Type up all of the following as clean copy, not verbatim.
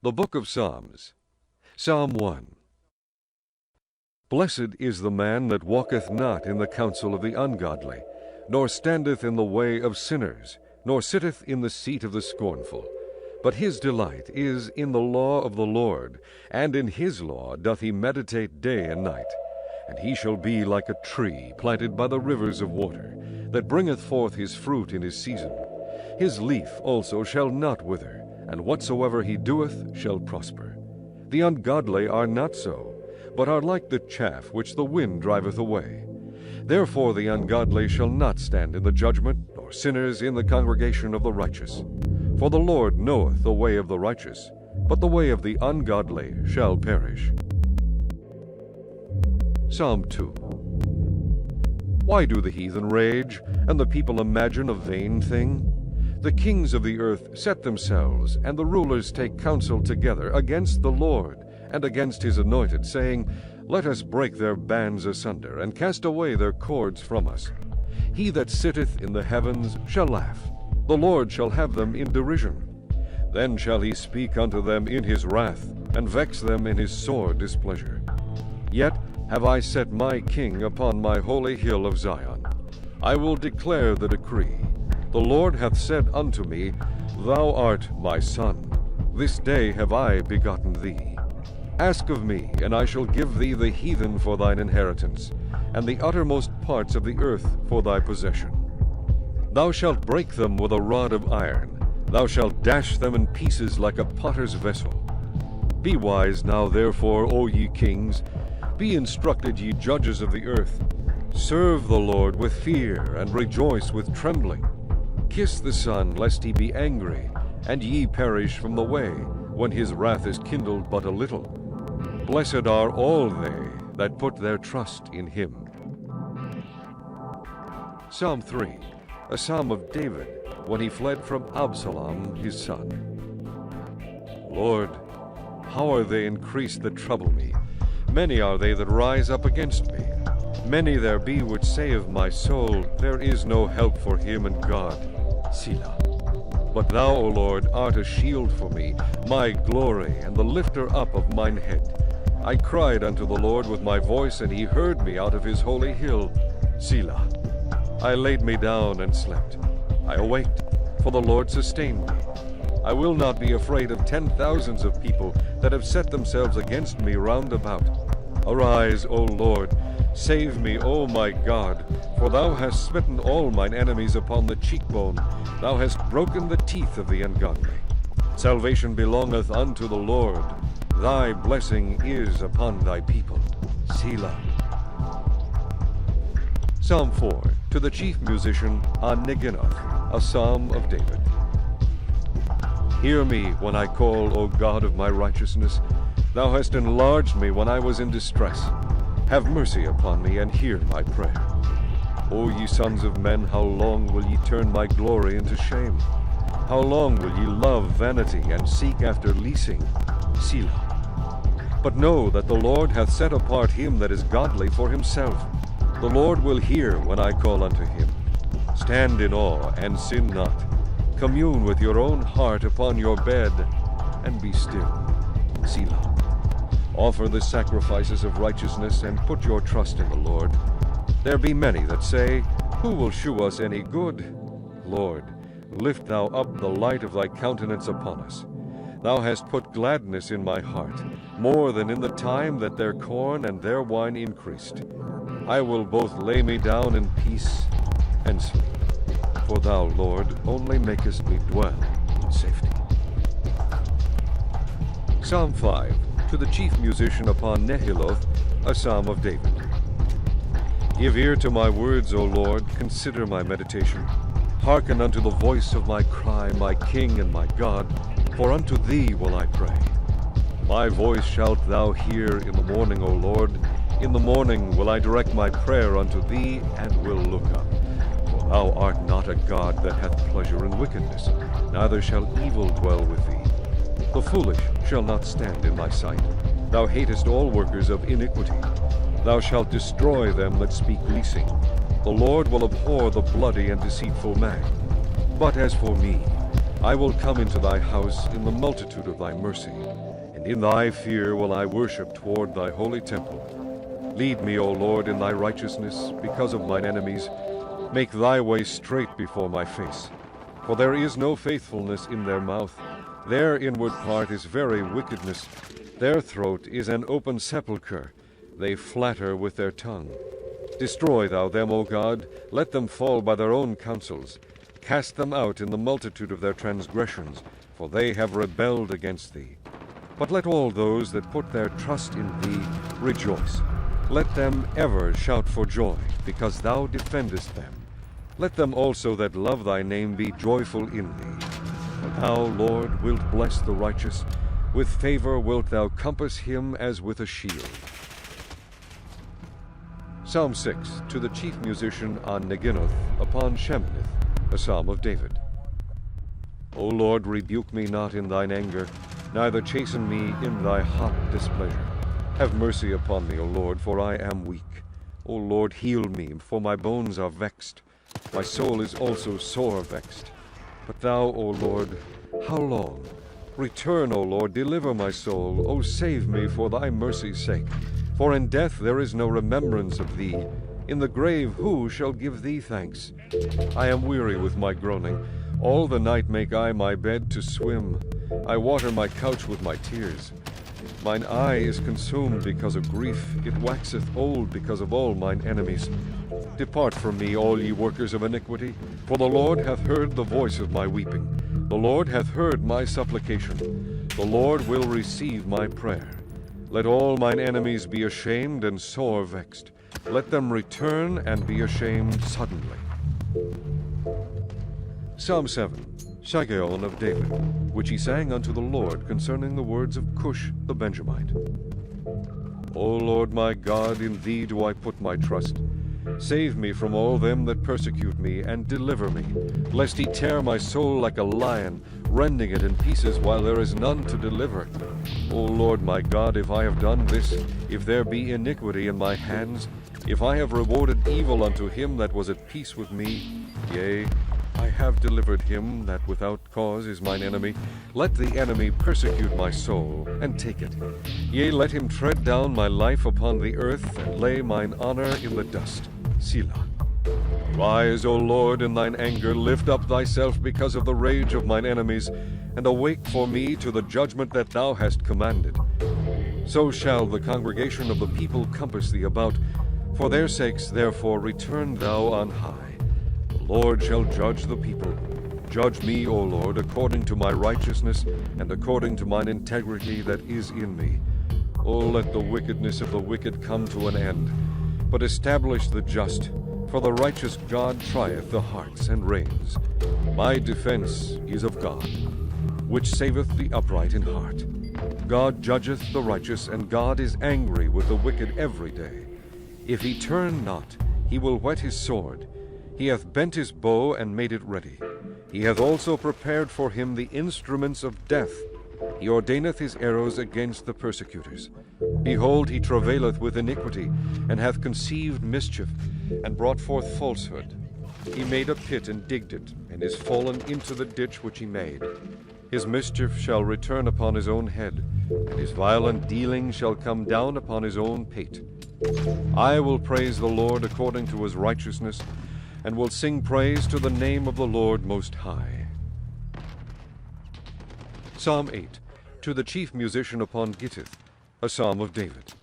The Book of Psalms. Psalm 1. Blessed is the man that walketh not in the counsel of the ungodly, nor standeth in the way of sinners, nor sitteth in the seat of the scornful. But his delight is in the law of the Lord, and in his law doth he meditate day and night. And he shall be like a tree planted by the rivers of water, that bringeth forth his fruit in his season. His leaf also shall not wither, and whatsoever he doeth shall prosper. The ungodly are not so, but are like the chaff which the wind driveth away. Therefore the ungodly shall not stand in the judgment, nor sinners in the congregation of the righteous. For the Lord knoweth the way of the righteous, but the way of the ungodly shall perish. Psalm 2. Why do the heathen rage, and the people imagine a vain thing? The kings of the earth set themselves, and the rulers take counsel together against the Lord, and against his anointed, saying, Let us break their bands asunder, and cast away their cords from us. He that sitteth in the heavens shall laugh. The Lord shall have them in derision. Then shall he speak unto them in his wrath, and vex them in his sore displeasure. Yet have I set my king upon my holy hill of Zion. I will declare the decree. The Lord hath said unto me, Thou art my son. This day have I begotten thee. Ask of me, and I shall give thee the heathen for thine inheritance, and the uttermost parts of the earth for thy possession. Thou shalt break them with a rod of iron. Thou shalt dash them in pieces like a potter's vessel. Be wise now therefore, O ye kings. Be instructed, ye judges of the earth. Serve the Lord with fear, and rejoice with trembling. Kiss the Son, lest he be angry, and ye perish from the way, when his wrath is kindled but a little. Blessed are all they that put their trust in him. Psalm 3, a psalm of David, when he fled from Absalom his son. Lord, how are they increased that trouble me? Many are they that rise up against me. Many there be which say of my soul, There is no help for him in God. Selah. But thou, O Lord, art a shield for me, my glory, and the lifter up of mine head. I cried unto the Lord with my voice, and he heard me out of his holy hill. Selah. I laid me down and slept. I awaked, for the Lord sustained me. I will not be afraid of 10,000s of people that have set themselves against me round about. Arise, O Lord, save me, O my God, for thou hast smitten all mine enemies upon the cheekbone. Thou hast broken the teeth of the ungodly. Salvation belongeth unto the Lord. Thy blessing is upon thy people. Selah. Psalm 4, to the chief musician On-Neginoth, a psalm of David. Hear me when I call, O God of my righteousness. Thou hast enlarged me when I was in distress. Have mercy upon me, and hear my prayer. O ye sons of men, how long will ye turn my glory into shame? How long will ye love vanity, and seek after leasing? Selah. But know that the Lord hath set apart him that is godly for himself. The Lord will hear when I call unto him. Stand in awe, and sin not. Commune with your own heart upon your bed, and be still. Selah. Offer the sacrifices of righteousness, and put your trust in the Lord. There be many that say, Who will shew us any good? Lord, lift thou up the light of thy countenance upon us. Thou hast put gladness in my heart, more than in the time that their corn and their wine increased. I will both lay me down in peace and sleep. For thou, Lord, only makest me dwell in safety. Psalm 5, to the chief musician upon Nehiloth, a psalm of David. Give ear to my words, O Lord, consider my meditation. Hearken unto the voice of my cry, my King and my God, for unto thee will I pray. My voice shalt thou hear in the morning, O Lord. In the morning will I direct my prayer unto thee, and will look up. For thou art not a God that hath pleasure in wickedness, neither shall evil dwell with thee. The foolish shall not stand in thy sight. Thou hatest all workers of iniquity. Thou shalt destroy them that speak leasing. The Lord will abhor the bloody and deceitful man. But as for me, I will come into thy house in the multitude of thy mercy, and in thy fear will I worship toward thy holy temple. Lead me, O Lord, in thy righteousness because of mine enemies. Make thy way straight before my face. For there is no faithfulness in their mouth. Their inward part is very wickedness. Their throat is an open sepulchre. They flatter with their tongue. Destroy thou them, O God. Let them fall by their own counsels. Cast them out in the multitude of their transgressions, for they have rebelled against thee. But let all those that put their trust in thee rejoice. Let them ever shout for joy, because thou defendest them. Let them also that love thy name be joyful in thee. For thou, Lord, wilt bless the righteous. With favor wilt thou compass him as with a shield. Psalm 6, to the chief musician on Neginoth, upon Shemnith, a psalm of David. O Lord, rebuke me not in thine anger, neither chasten me in thy hot displeasure. Have mercy upon me, O Lord, for I am weak. O Lord, heal me, for my bones are vexed. My soul is also sore vexed. But thou, O Lord, how long? Return, O Lord, deliver my soul. O save me for thy mercy's sake. For in death there is no remembrance of thee. In the grave who shall give thee thanks? I am weary with my groaning. All the night make I my bed to swim. I water my couch with my tears. Mine eye is consumed because of grief. It waxeth old because of all mine enemies. Depart from me, all ye workers of iniquity, for the Lord hath heard the voice of my weeping. The Lord hath heard my supplication. The Lord will receive my prayer. Let all mine enemies be ashamed and sore vexed. Let them return and be ashamed suddenly. Psalm 7, Shiggaion of David, which he sang unto the Lord concerning the words of Cush the Benjamite. O Lord my God, in thee do I put my trust. Save me from all them that persecute me, and deliver me, lest he tear my soul like a lion, rending it in pieces while there is none to deliver. O Lord my God, if I have done this, if there be iniquity in my hands, if I have rewarded evil unto him that was at peace with me, yea, I have delivered him that without cause is mine enemy. Let the enemy persecute my soul, and take it. Yea, let him tread down my life upon the earth, and lay mine honor in the dust. Selah. Rise, O Lord, in thine anger, lift up thyself because of the rage of mine enemies, and awake for me to the judgment that thou hast commanded. So shall the congregation of the people compass thee about. For their sakes, therefore, return thou on high. The Lord shall judge the people. Judge me, O Lord, according to my righteousness, and according to mine integrity that is in me. O let the wickedness of the wicked come to an end, but establish the just. For the righteous God trieth the hearts and reins. My defense is of God, which saveth the upright in heart. God judgeth the righteous, and God is angry with the wicked every day. If he turn not, he will whet his sword. He hath bent his bow and made it ready. He hath also prepared for him the instruments of death. He ordaineth his arrows against the persecutors. Behold, he travaileth with iniquity, and hath conceived mischief, and brought forth falsehood. He made a pit and digged it, and is fallen into the ditch which he made. His mischief shall return upon his own head, and his violent dealing shall come down upon his own pate. I will praise the Lord according to his righteousness, and will sing praise to the name of the Lord Most High. Psalm 8, to the chief musician upon Gittith, a psalm of David.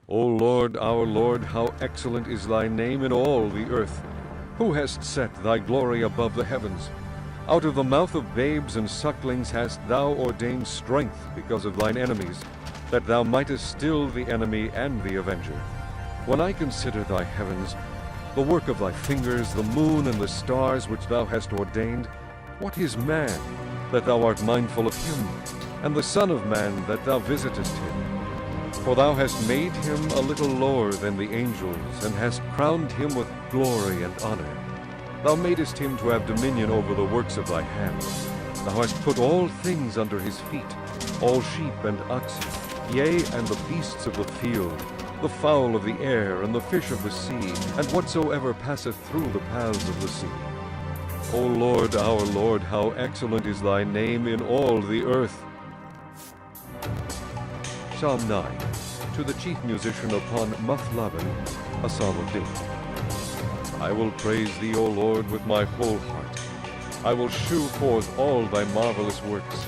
O Lord, our Lord, how excellent is thy name in all the earth! Who hast set thy glory above the heavens? Out of the mouth of babes and sucklings hast thou ordained strength because of thine enemies, that thou mightest still the enemy and the avenger. When I consider thy heavens, the work of thy fingers, the moon and the stars which thou hast ordained, what is man, that thou art mindful of him, and the Son of Man, that thou visitest him? For thou hast made him a little lower than the angels, and hast crowned him with glory and honor. Thou madest him to have dominion over the works of thy hands. Thou hast put all things under his feet, all sheep and oxen, yea, and the beasts of the field, the fowl of the air, and the fish of the sea, and whatsoever passeth through the paths of the sea. O Lord, our Lord, how excellent is thy name in all the earth. Psalm 9, to the chief musician upon Muthlabben, a psalm of David. I will praise thee, O Lord, with my whole heart. I will shew forth all thy marvelous works.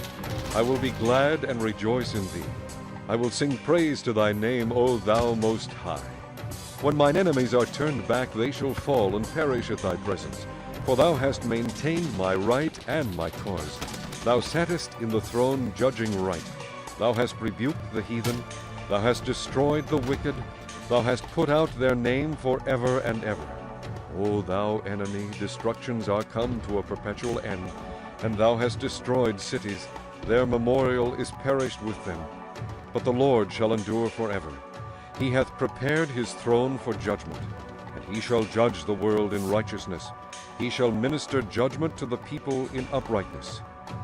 I will be glad and rejoice in thee. I will sing praise to thy name, O thou most high. When mine enemies are turned back, they shall fall and perish at thy presence. For thou hast maintained my right and my cause. Thou sattest in the throne judging right. Thou hast rebuked the heathen. Thou hast destroyed the wicked. Thou hast put out their name forever and ever. O thou enemy, destructions are come to a perpetual end, and thou hast destroyed cities. Their memorial is perished with them. But the Lord shall endure forever. He hath prepared his throne for judgment, and he shall judge the world in righteousness. He shall minister judgment to the people in uprightness.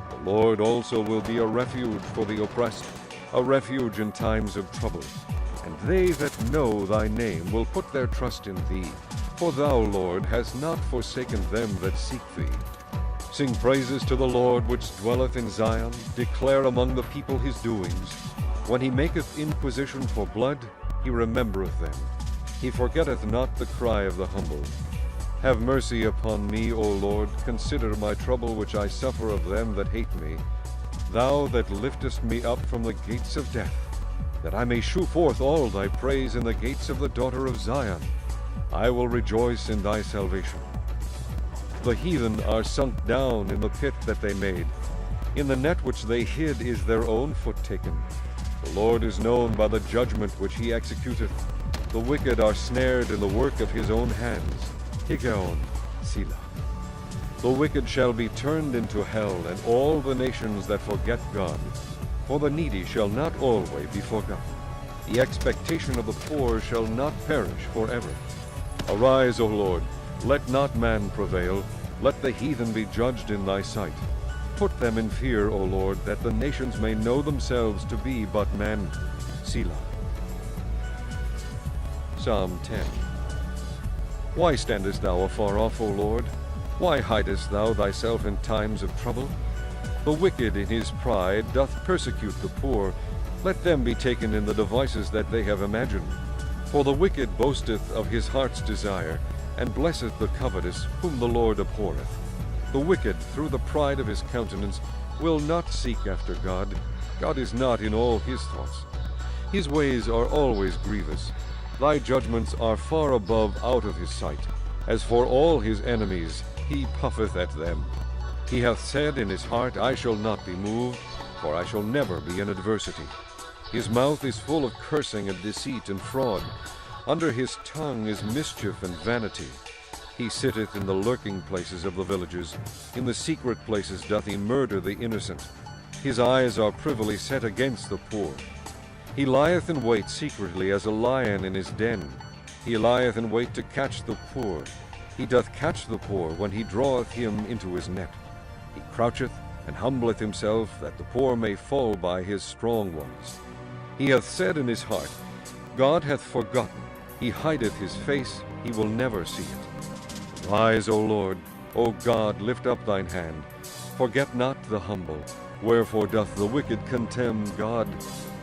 The Lord also will be a refuge for the oppressed, a refuge in times of trouble. And they that know thy name will put their trust in thee. For thou, Lord, hast not forsaken them that seek thee. Sing praises to the Lord which dwelleth in Zion. Declare among the people his doings. When he maketh inquisition for blood, he remembereth them. He forgetteth not the cry of the humble. Have mercy upon me, O Lord. Consider my trouble which I suffer of them that hate me. Thou that liftest me up from the gates of death, that I may shew forth all thy praise in the gates of the daughter of Zion. I will rejoice in thy salvation. The heathen are sunk down in the pit that they made. In the net which they hid is their own foot taken. The Lord is known by the judgment which he executeth. The wicked are snared in the work of his own hands. Higeon, Selah. The wicked shall be turned into hell, and all the nations that forget God. For the needy shall not always be forgotten. The expectation of the poor shall not perish forever. Arise, O Lord, let not man prevail. Let the heathen be judged in thy sight. Put them in fear, O Lord, that the nations may know themselves to be but men. Selah. Psalm 10. Why standest thou afar off, O Lord? Why hidest thou thyself in times of trouble? The wicked in his pride doth persecute the poor. Let them be taken in the devices that they have imagined. For the wicked boasteth of his heart's desire, and blesseth the covetous, whom the Lord abhorreth. The wicked, through the pride of his countenance, will not seek after God. God is not in all his thoughts. His ways are always grievous. Thy judgments are far above out of his sight. As for all his enemies, he puffeth at them. He hath said in his heart, I shall not be moved, for I shall never be in adversity. His mouth is full of cursing and deceit and fraud. Under his tongue is mischief and vanity. He sitteth in the lurking places of the villages. In the secret places doth he murder the innocent. His eyes are privily set against the poor. He lieth in wait secretly as a lion in his den. He lieth in wait to catch the poor. He doth catch the poor when he draweth him into his net. He croucheth and humbleth himself, that the poor may fall by his strong ones. He hath said in his heart, God hath forgotten. He hideth his face, he will never see it. Rise, O Lord, O God, lift up thine hand. Forget not the humble. Wherefore doth the wicked contemn God?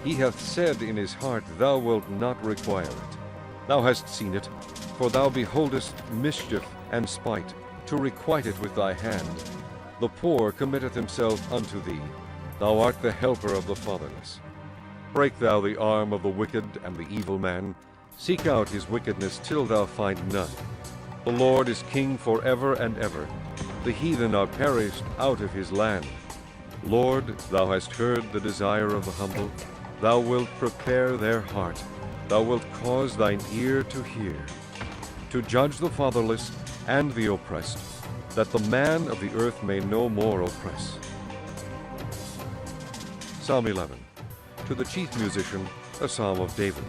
He hath said in his heart, Thou wilt not require it. Thou hast seen it, for thou beholdest mischief and spite, to requite it with thy hand. The poor committeth himself unto thee. Thou art the helper of the fatherless. Break thou the arm of the wicked and the evil man. Seek out his wickedness till thou find none. The Lord is king forever and ever. The heathen are perished out of his land. Lord, thou hast heard the desire of the humble. Thou wilt prepare their heart. Thou wilt cause thine ear to hear, to judge the fatherless and the oppressed, that the man of the earth may no more oppress. Psalm 11. To the chief musician, a psalm of David.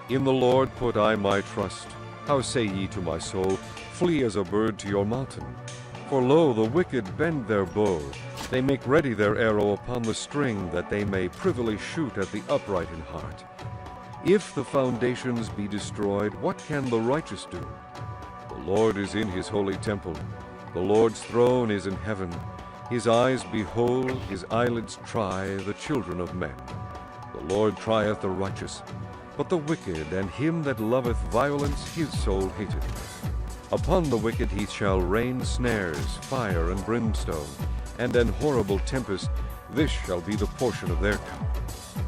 In the Lord put I my trust. How say ye to my soul, Flee as a bird to your mountain? For lo, the wicked bend their bow. They make ready their arrow upon the string, that they may privily shoot at the upright in heart. If the foundations be destroyed, what can the righteous do? The Lord is in his holy temple. The Lord's throne is in heaven. His eyes behold, his eyelids try the children of men. The Lord trieth the righteous, but the wicked and him that loveth violence his soul hateth. Upon the wicked he shall rain snares, fire and brimstone, and an horrible tempest. This shall be the portion of their cup.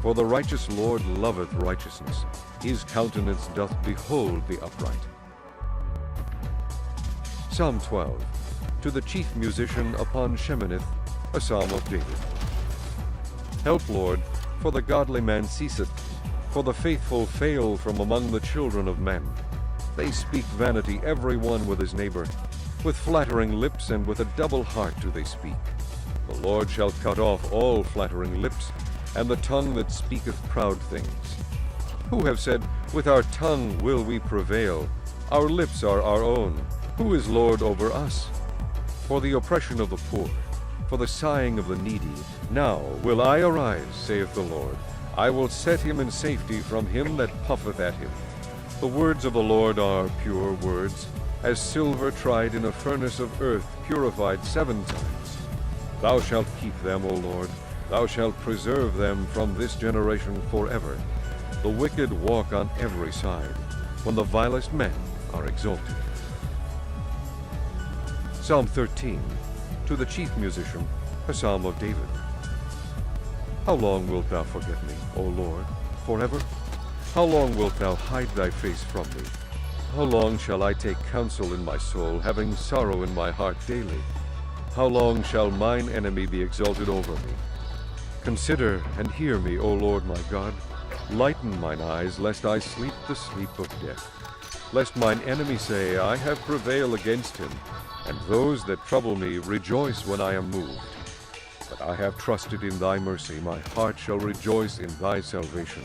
For the righteous Lord loveth righteousness. His countenance doth behold the upright. Psalm 12. To the chief musician upon Sheminith, a psalm of David. Help, Lord, for the godly man ceaseth, for the faithful fail from among the children of men. They speak vanity every one with his neighbor. With flattering lips and with a double heart do they speak. The Lord shall cut off all flattering lips, and the tongue that speaketh proud things. Who have said, with our tongue will we prevail? Our lips are our own. Who is Lord over us? For the oppression of the poor, for the sighing of the needy, now will I arise, saith the Lord. I will set him in safety from him that puffeth at him. The words of the Lord are pure words, as silver tried in a furnace of earth, purified 7 times. Thou shalt keep them, O Lord. Thou shalt preserve them from this generation forever. The wicked walk on every side, when the vilest men are exalted. Psalm 13. To the chief musician, a psalm of David. How long wilt thou forget me, O Lord, forever? How long wilt thou hide thy face from me? How long shall I take counsel in my soul, having sorrow in my heart daily? How long shall mine enemy be exalted over me? Consider and hear me, O Lord my God. Lighten mine eyes, lest I sleep the sleep of death. Lest mine enemy say, I have prevailed against him, and those that trouble me rejoice when I am moved. But I have trusted in thy mercy, my heart shall rejoice in thy salvation.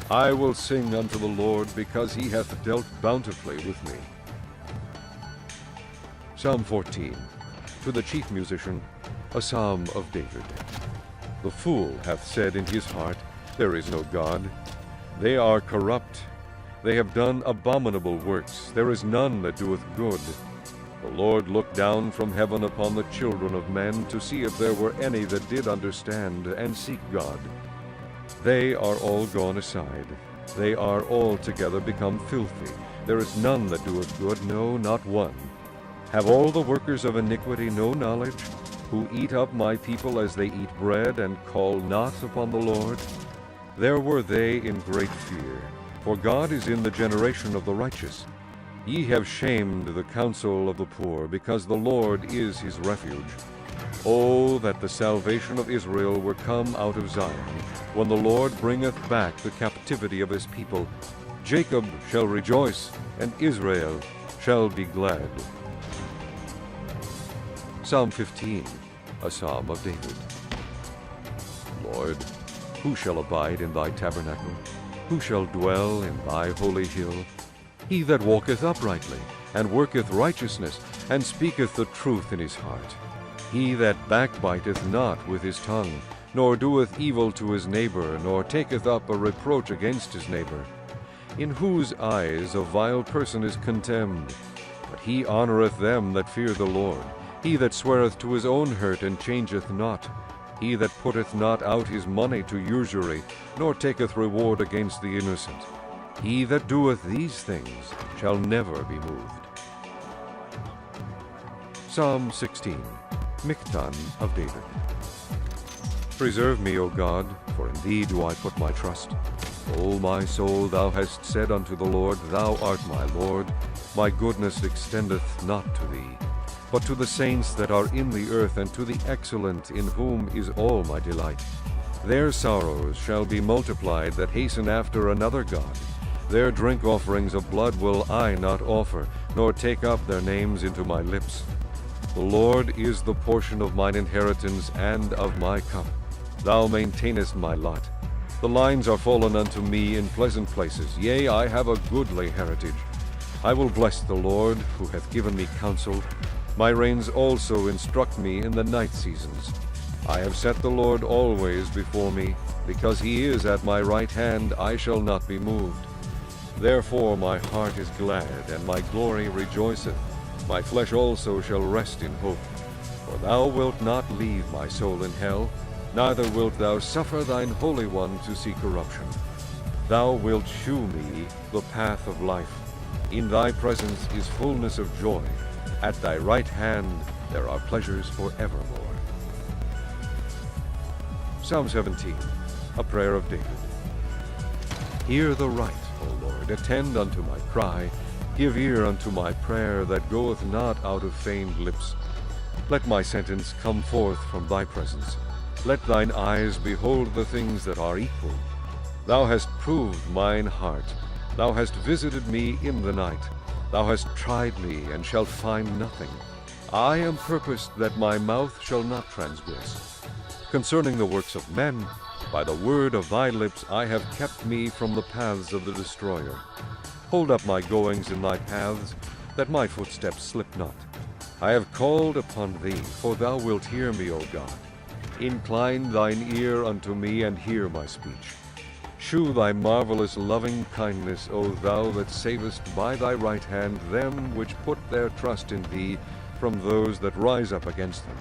I will sing unto the Lord, because he hath dealt bountifully with me. Psalm 14. To the chief musician, a psalm of David. The fool hath said in his heart, there is no God. They are corrupt. They have done abominable works. There is none that doeth good. The Lord looked down from heaven upon the children of men, to see if there were any that did understand and seek God. They are all gone aside. They are altogether become filthy. There is none that doeth good, no, not one. Have all the workers of iniquity no knowledge, who eat up my people as they eat bread, and call not upon the Lord? There were they in great fear, for God is in the generation of the righteous. Ye have shamed the counsel of the poor, because the Lord is his refuge. Oh, that the salvation of Israel were come out of Zion, when the Lord bringeth back the captivity of his people. Jacob shall rejoice, and Israel shall be glad. Psalm 15, a psalm of David. Lord, who shall abide in thy tabernacle? Who shall dwell in thy holy hill? He that walketh uprightly, and worketh righteousness, and speaketh the truth in his heart. He that backbiteth not with his tongue, nor doeth evil to his neighbor, nor taketh up a reproach against his neighbor. In whose eyes a vile person is contemned. But he honoureth them that fear the Lord. He that sweareth to his own hurt, and changeth not. He that putteth not out his money to usury, nor taketh reward against the innocent. He that doeth these things shall never be moved. Psalm 16. Miktan of David. Preserve me, O God, for in thee do I put my trust. O my soul, thou hast said unto the Lord, Thou art my Lord. My goodness extendeth not to thee, but to the saints that are in the earth, and to the excellent, in whom is all my delight. Their sorrows shall be multiplied that hasten after another God. Their drink offerings of blood will I not offer, nor take up their names into my lips. The Lord is the portion of mine inheritance and of my cup. Thou maintainest my lot. The lines are fallen unto me in pleasant places. Yea, I have a goodly heritage. I will bless the Lord, who hath given me counsel. My reins also instruct me in the night seasons. I have set the Lord always before me. Because he is at my right hand, I shall not be moved. Therefore my heart is glad, and my glory rejoiceth. My flesh also shall rest in hope. For thou wilt not leave my soul in hell, neither wilt thou suffer thine Holy One to see corruption. Thou wilt shew me the path of life. In thy presence is fullness of joy. At thy right hand there are pleasures forevermore. Psalm 17, a prayer of David. Hear the right, O Lord, attend unto my cry. Give ear unto my prayer that goeth not out of feigned lips. Let my sentence come forth from thy presence. Let thine eyes behold the things that are equal. Thou hast proved mine heart. Thou hast visited me in the night. Thou hast tried me, and shalt find nothing. I am purposed that my mouth shall not transgress. Concerning the works of men, by the word of thy lips I have kept me from the paths of the destroyer. Hold up my goings in thy paths, that my footsteps slip not. I have called upon thee, for thou wilt hear me, O God. Incline thine ear unto me, and hear my speech. Shew thy marvelous loving kindness, O thou that savest by thy right hand them which put their trust in thee from those that rise up against them.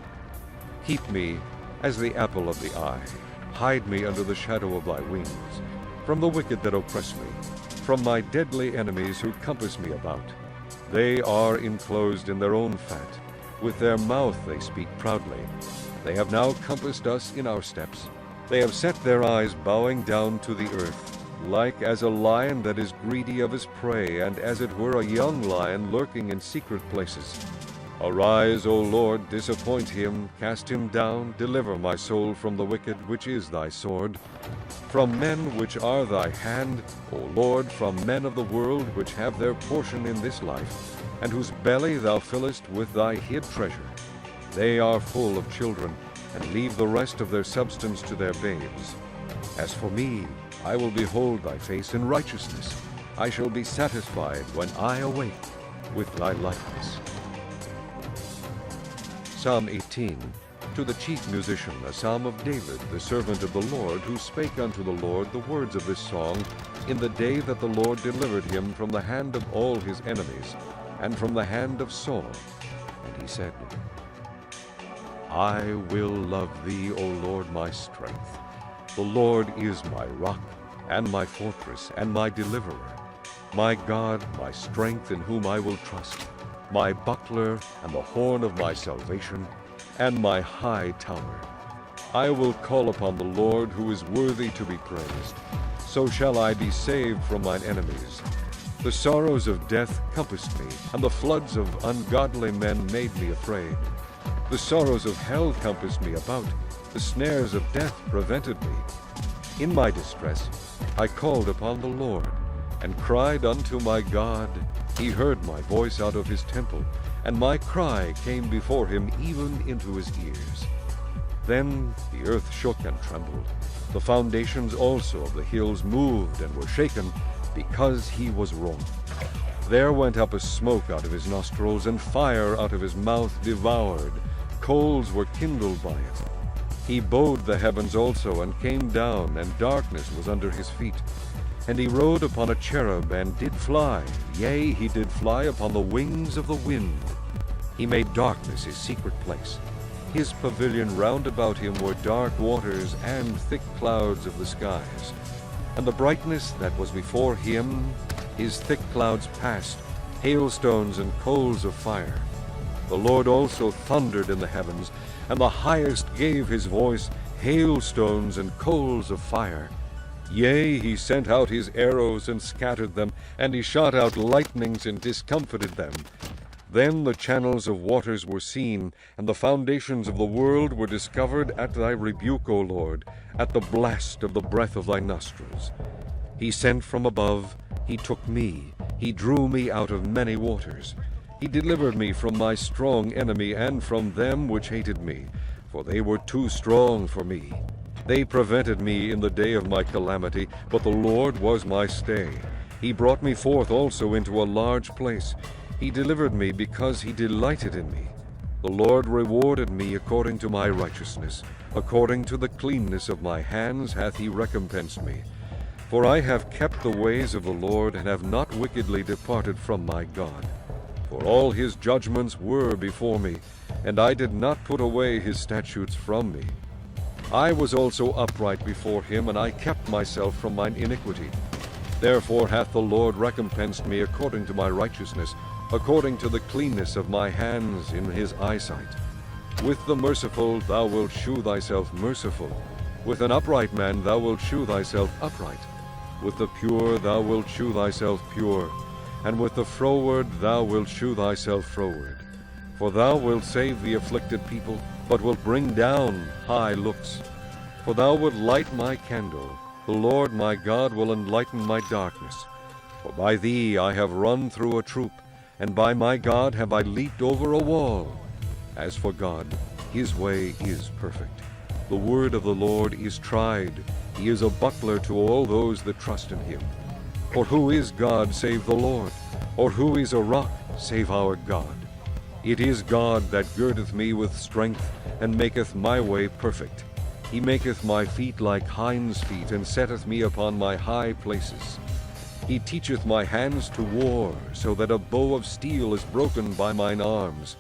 Keep me as the apple of the eye. Hide me under the shadow of thy wings, from the wicked that oppress me, from my deadly enemies who compass me about. They are enclosed in their own fat. With their mouth they speak proudly. They have now compassed us in our steps. They have set their eyes bowing down to the earth, like as a lion that is greedy of his prey, and as it were a young lion lurking in secret places. Arise, O Lord, disappoint him, cast him down, deliver my soul from the wicked, which is thy sword. From men which are thy hand, O Lord, from men of the world which have their portion in this life, and whose belly thou fillest with thy hid treasure. They are full of children, and leave the rest of their substance to their babes. As for me, I will behold thy face in righteousness. I shall be satisfied when I awake with thy likeness. Psalm 18, to the chief musician, a psalm of David, the servant of the Lord, who spake unto the Lord the words of this song in the day that the Lord delivered him from the hand of all his enemies, and from the hand of Saul. And he said, I will love thee, O Lord, my strength. The Lord is my rock, and my fortress, and my deliverer. My God, my strength, in whom I will trust, my buckler, and the horn of my salvation, and my high tower. I will call upon the Lord, who is worthy to be praised. So shall I be saved from mine enemies. The sorrows of death compassed me, and the floods of ungodly men made me afraid. The sorrows of hell compassed me about. The snares of death prevented me. In my distress I called upon the Lord, and cried unto my God. He heard my voice out of his temple, and my cry came before him even into his ears. Then the earth shook and trembled. The foundations also of the hills moved and were shaken, because he was wroth. There went up a smoke out of his nostrils, and fire out of his mouth devoured. Coals were kindled by it. He bowed the heavens also, and came down, and darkness was under his feet. And he rode upon a cherub, and did fly, yea, he did fly upon the wings of the wind. He made darkness his secret place. His pavilion round about him were dark waters, and thick clouds of the skies. And the brightness that was before him, his thick clouds passed, hailstones and coals of fire. The Lord also thundered in the heavens, and the highest gave his voice, hailstones and coals of fire. Yea, he sent out his arrows and scattered them, and he shot out lightnings and discomfited them. Then the channels of waters were seen, and the foundations of the world were discovered at thy rebuke, O Lord, at the blast of the breath of thy nostrils. He sent from above, he took me, he drew me out of many waters. He delivered me from my strong enemy, and from them which hated me, for they were too strong for me. They prevented me in the day of my calamity, but the Lord was my stay. He brought me forth also into a large place. He delivered me because he delighted in me. The Lord rewarded me according to my righteousness. According to the cleanness of my hands hath he recompensed me. For I have kept the ways of the Lord, and have not wickedly departed from my God. For all his judgments were before me, and I did not put away his statutes from me. I was also upright before him, and I kept myself from mine iniquity. Therefore hath the Lord recompensed me according to my righteousness, according to the cleanness of my hands in his eyesight. With the merciful thou wilt shew thyself merciful. With an upright man thou wilt shew thyself upright. With the pure thou wilt shew thyself pure. And with the froward thou wilt shew thyself froward. For thou wilt save the afflicted people, but wilt bring down high looks. For thou wilt light my candle. The Lord my God will enlighten my darkness. For by thee I have run through a troop, and by my God have I leaped over a wall. As for God, his way is perfect. The word of the Lord is tried. He is a buckler to all those that trust in him. For who is God save the Lord? Or who is a rock save our God? It is God that girdeth me with strength, and maketh my way perfect. He maketh my feet like hinds' feet, and setteth me upon my high places. He teacheth my hands to war, so that a bow of steel is broken by mine arms.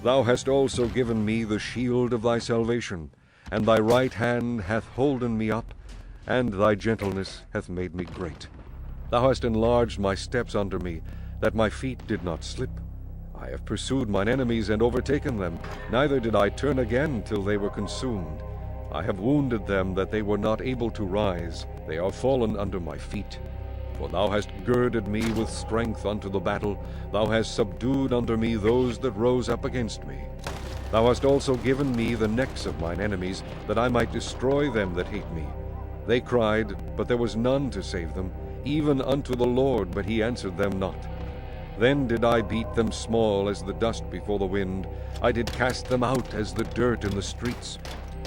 Thou hast also given me the shield of thy salvation, and thy right hand hath holden me up, and thy gentleness hath made me great. Thou hast enlarged my steps under me, that my feet did not slip. I have pursued mine enemies and overtaken them, neither did I turn again till they were consumed. I have wounded them that they were not able to rise. They are fallen under my feet. For thou hast girded me with strength unto the battle. Thou hast subdued under me those that rose up against me. Thou hast also given me the necks of mine enemies, that I might destroy them that hate me. They cried, but there was none to save them, even unto the Lord, but he answered them not. Then did I beat them small as the dust before the wind. I did cast them out as the dirt in the streets.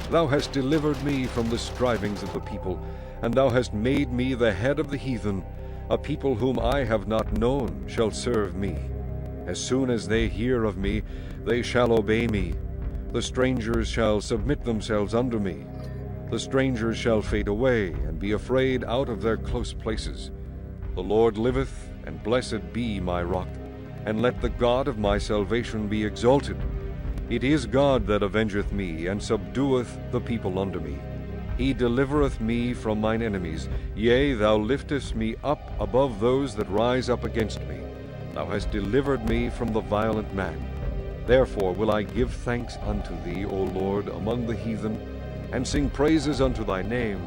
Thou hast delivered me from the strivings of the people, and thou hast made me the head of the heathen. A people whom I have not known shall serve me. As soon as they hear of me, they shall obey me. The strangers shall submit themselves under me. The strangers shall fade away, and be afraid out of their close places. The Lord liveth, and blessed be my rock, and let the God of my salvation be exalted. It is God that avengeth me, and subdueth the people under me. He delivereth me from mine enemies. Yea, thou liftest me up above those that rise up against me. Thou hast delivered me from the violent man. Therefore will I give thanks unto thee, O Lord, among the heathen, and sing praises unto thy name.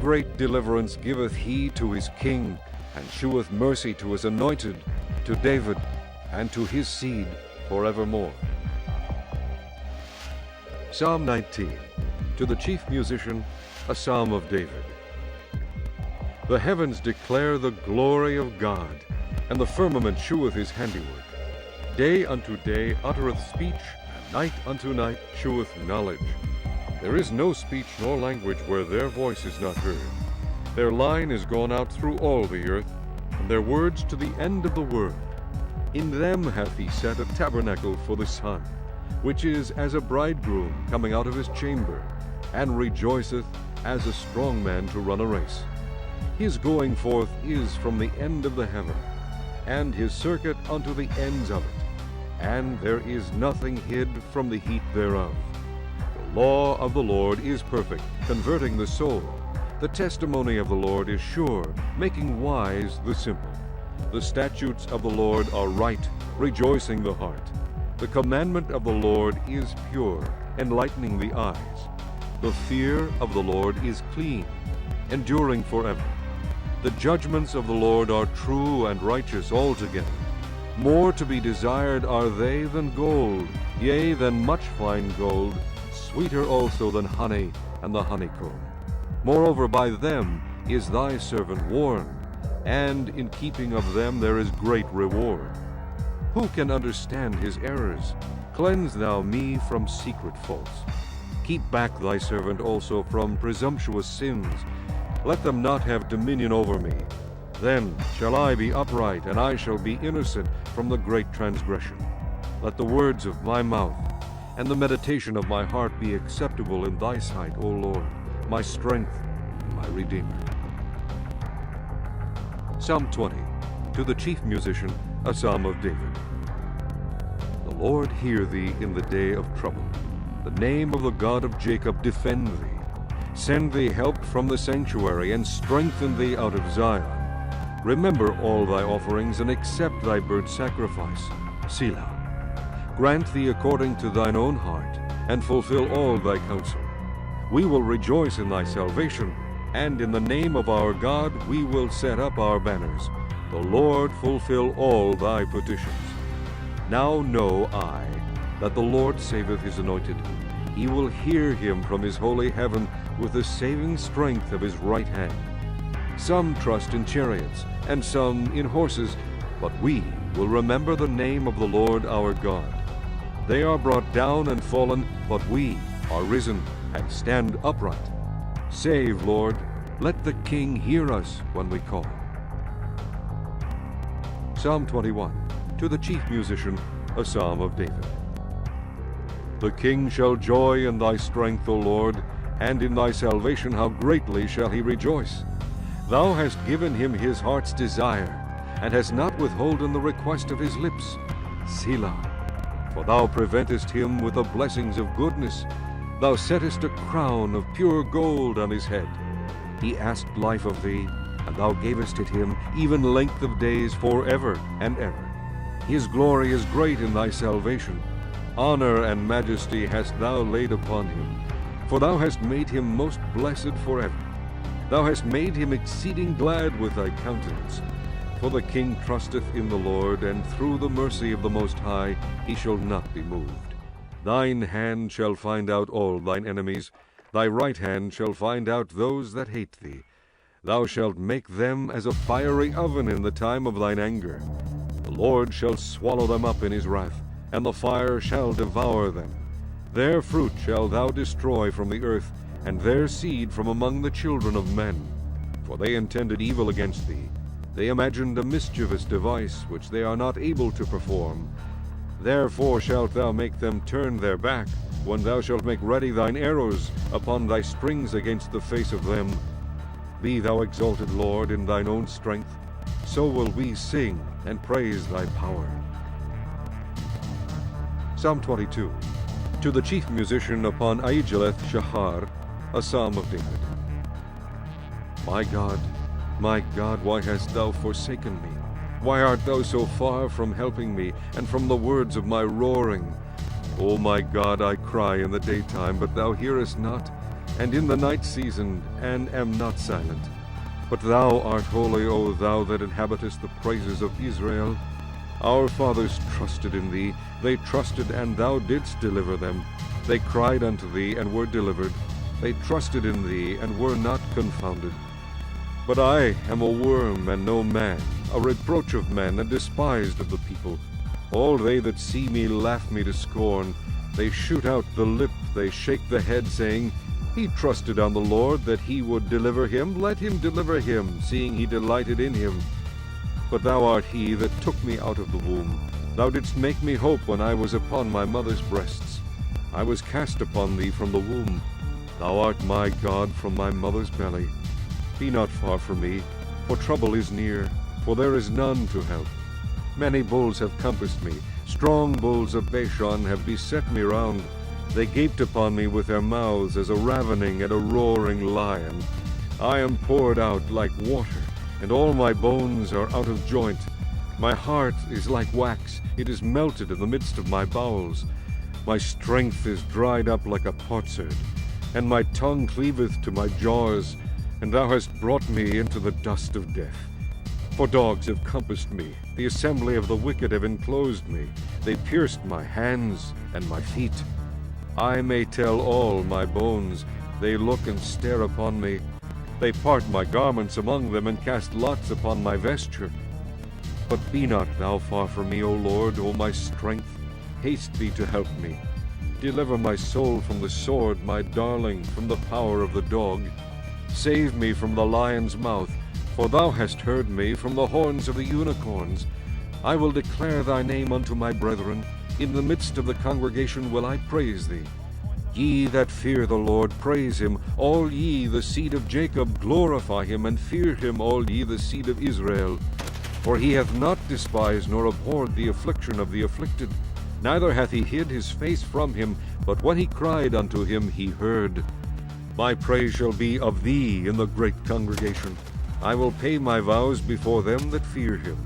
Great deliverance giveth he to his king, and sheweth mercy to his anointed, to David, and to his seed forevermore. Psalm 19. To the chief musician, a psalm of David. The heavens declare the glory of God, and the firmament sheweth his handiwork. Day unto day uttereth speech, and night unto night sheweth knowledge. There is no speech nor language where their voice is not heard. Their line is gone out through all the earth, and their words to the end of the world. In them hath he set a tabernacle for the sun, which is as a bridegroom coming out of his chamber, and rejoiceth as a strong man to run a race. His going forth is from the end of the heaven, and his circuit unto the ends of it, and there is nothing hid from the heat thereof. The law of the Lord is perfect, converting the soul. The testimony of the Lord is sure, making wise the simple. The statutes of the Lord are right, rejoicing the heart. The commandment of the Lord is pure, enlightening the eyes. The fear of the Lord is clean, enduring forever. The judgments of the Lord are true and righteous altogether. More to be desired are they than gold, yea, than much fine gold, sweeter also than honey and the honeycomb. Moreover, by them is thy servant warned, and in keeping of them there is great reward. Who can understand his errors? Cleanse thou me from secret faults. Keep back thy servant also from presumptuous sins. Let them not have dominion over me. Then shall I be upright, and I shall be innocent from the great transgression. Let the words of my mouth and the meditation of my heart be acceptable in thy sight, O Lord, my strength and my Redeemer. Psalm 20. To the chief musician, a psalm of David. Lord hear thee in the day of trouble. The name of the God of Jacob defend thee. Send thee help from the sanctuary, and strengthen thee out of Zion. Remember all thy offerings, and accept thy burnt sacrifice. Selah. Grant thee according to thine own heart, and fulfill all thy counsel. We will rejoice in thy salvation, and in the name of our God we will set up our banners. The Lord fulfill all thy petitions. Now know I that the Lord saveth his anointed. He will hear him from his holy heaven with the saving strength of his right hand. Some trust in chariots, and some in horses, but we will remember the name of the Lord our God. They are brought down and fallen, but we are risen and stand upright. Save, Lord, let the King hear us when we call. Psalm 21, to the chief musician, a psalm of David. The king shall joy in thy strength, O Lord, and in thy salvation how greatly shall he rejoice. Thou hast given him his heart's desire, and hast not withholden the request of his lips. Selah. For thou preventest him with the blessings of goodness. Thou settest a crown of pure gold on his head. He asked life of thee, and thou gavest it him, even length of days forever and ever. His glory is great in thy salvation. Honor and majesty hast thou laid upon him. For thou hast made him most blessed forever. Thou hast made him exceeding glad with thy countenance. For the king trusteth in the Lord, and through the mercy of the Most High he shall not be moved. Thine hand shall find out all thine enemies. Thy right hand shall find out those that hate thee. Thou shalt make them as a fiery oven in the time of thine anger. The Lord shall swallow them up in his wrath, and the fire shall devour them. Their fruit shalt thou destroy from the earth, and their seed from among the children of men. For they intended evil against thee. They imagined a mischievous device, which they are not able to perform. Therefore shalt thou make them turn their back, when thou shalt make ready thine arrows upon thy strings against the face of them. Be thou exalted, Lord, in thine own strength. So will we sing and praise thy power. Psalm 22, to the chief musician upon Aijaleth-Shahar, a psalm of David. My God, why hast thou forsaken me? Why art thou so far from helping me, and from the words of my roaring? O my God, I cry in the daytime, but thou hearest not, and in the night season, and am not silent. But thou art holy, O thou that inhabitest the praises of Israel. Our fathers trusted in thee. They trusted, and thou didst deliver them. They cried unto thee, and were delivered. They trusted in thee, and were not confounded. But I am a worm, and no man, a reproach of men, and despised of the people. All they that see me laugh me to scorn. They shoot out the lip, they shake the head, saying, He trusted on the Lord, that he would deliver him. Let him deliver him, seeing he delighted in him. But thou art he that took me out of the womb. Thou didst make me hope when I was upon my mother's breasts. I was cast upon thee from the womb. Thou art my God from my mother's belly. Be not far from me, for trouble is near, for there is none to help. Many bulls have compassed me. Strong bulls of Bashan have beset me round. They gaped upon me with their mouths as a ravening and a roaring lion. I am poured out like water, and all my bones are out of joint. My heart is like wax, it is melted in the midst of my bowels. My strength is dried up like a potsherd, and my tongue cleaveth to my jaws, and thou hast brought me into the dust of death. For dogs have compassed me, the assembly of the wicked have enclosed me. They pierced my hands and my feet. I may tell all my bones. They look and stare upon me. They part my garments among them, and cast lots upon my vesture. But be not thou far from me, O Lord, O my strength. Haste thee to help me. Deliver my soul from the sword, my darling, from the power of the dog. Save me from the lion's mouth, for thou hast heard me from the horns of the unicorns. I will declare thy name unto my brethren. In the midst of the congregation will I praise thee. Ye that fear the Lord, praise him. All ye, the seed of Jacob, glorify him, and fear him, all ye, the seed of Israel. For he hath not despised nor abhorred the affliction of the afflicted, Neither hath he hid his face from him, but when he cried unto him, he heard. My praise shall be of thee in the great congregation. I will pay my vows before them that fear him.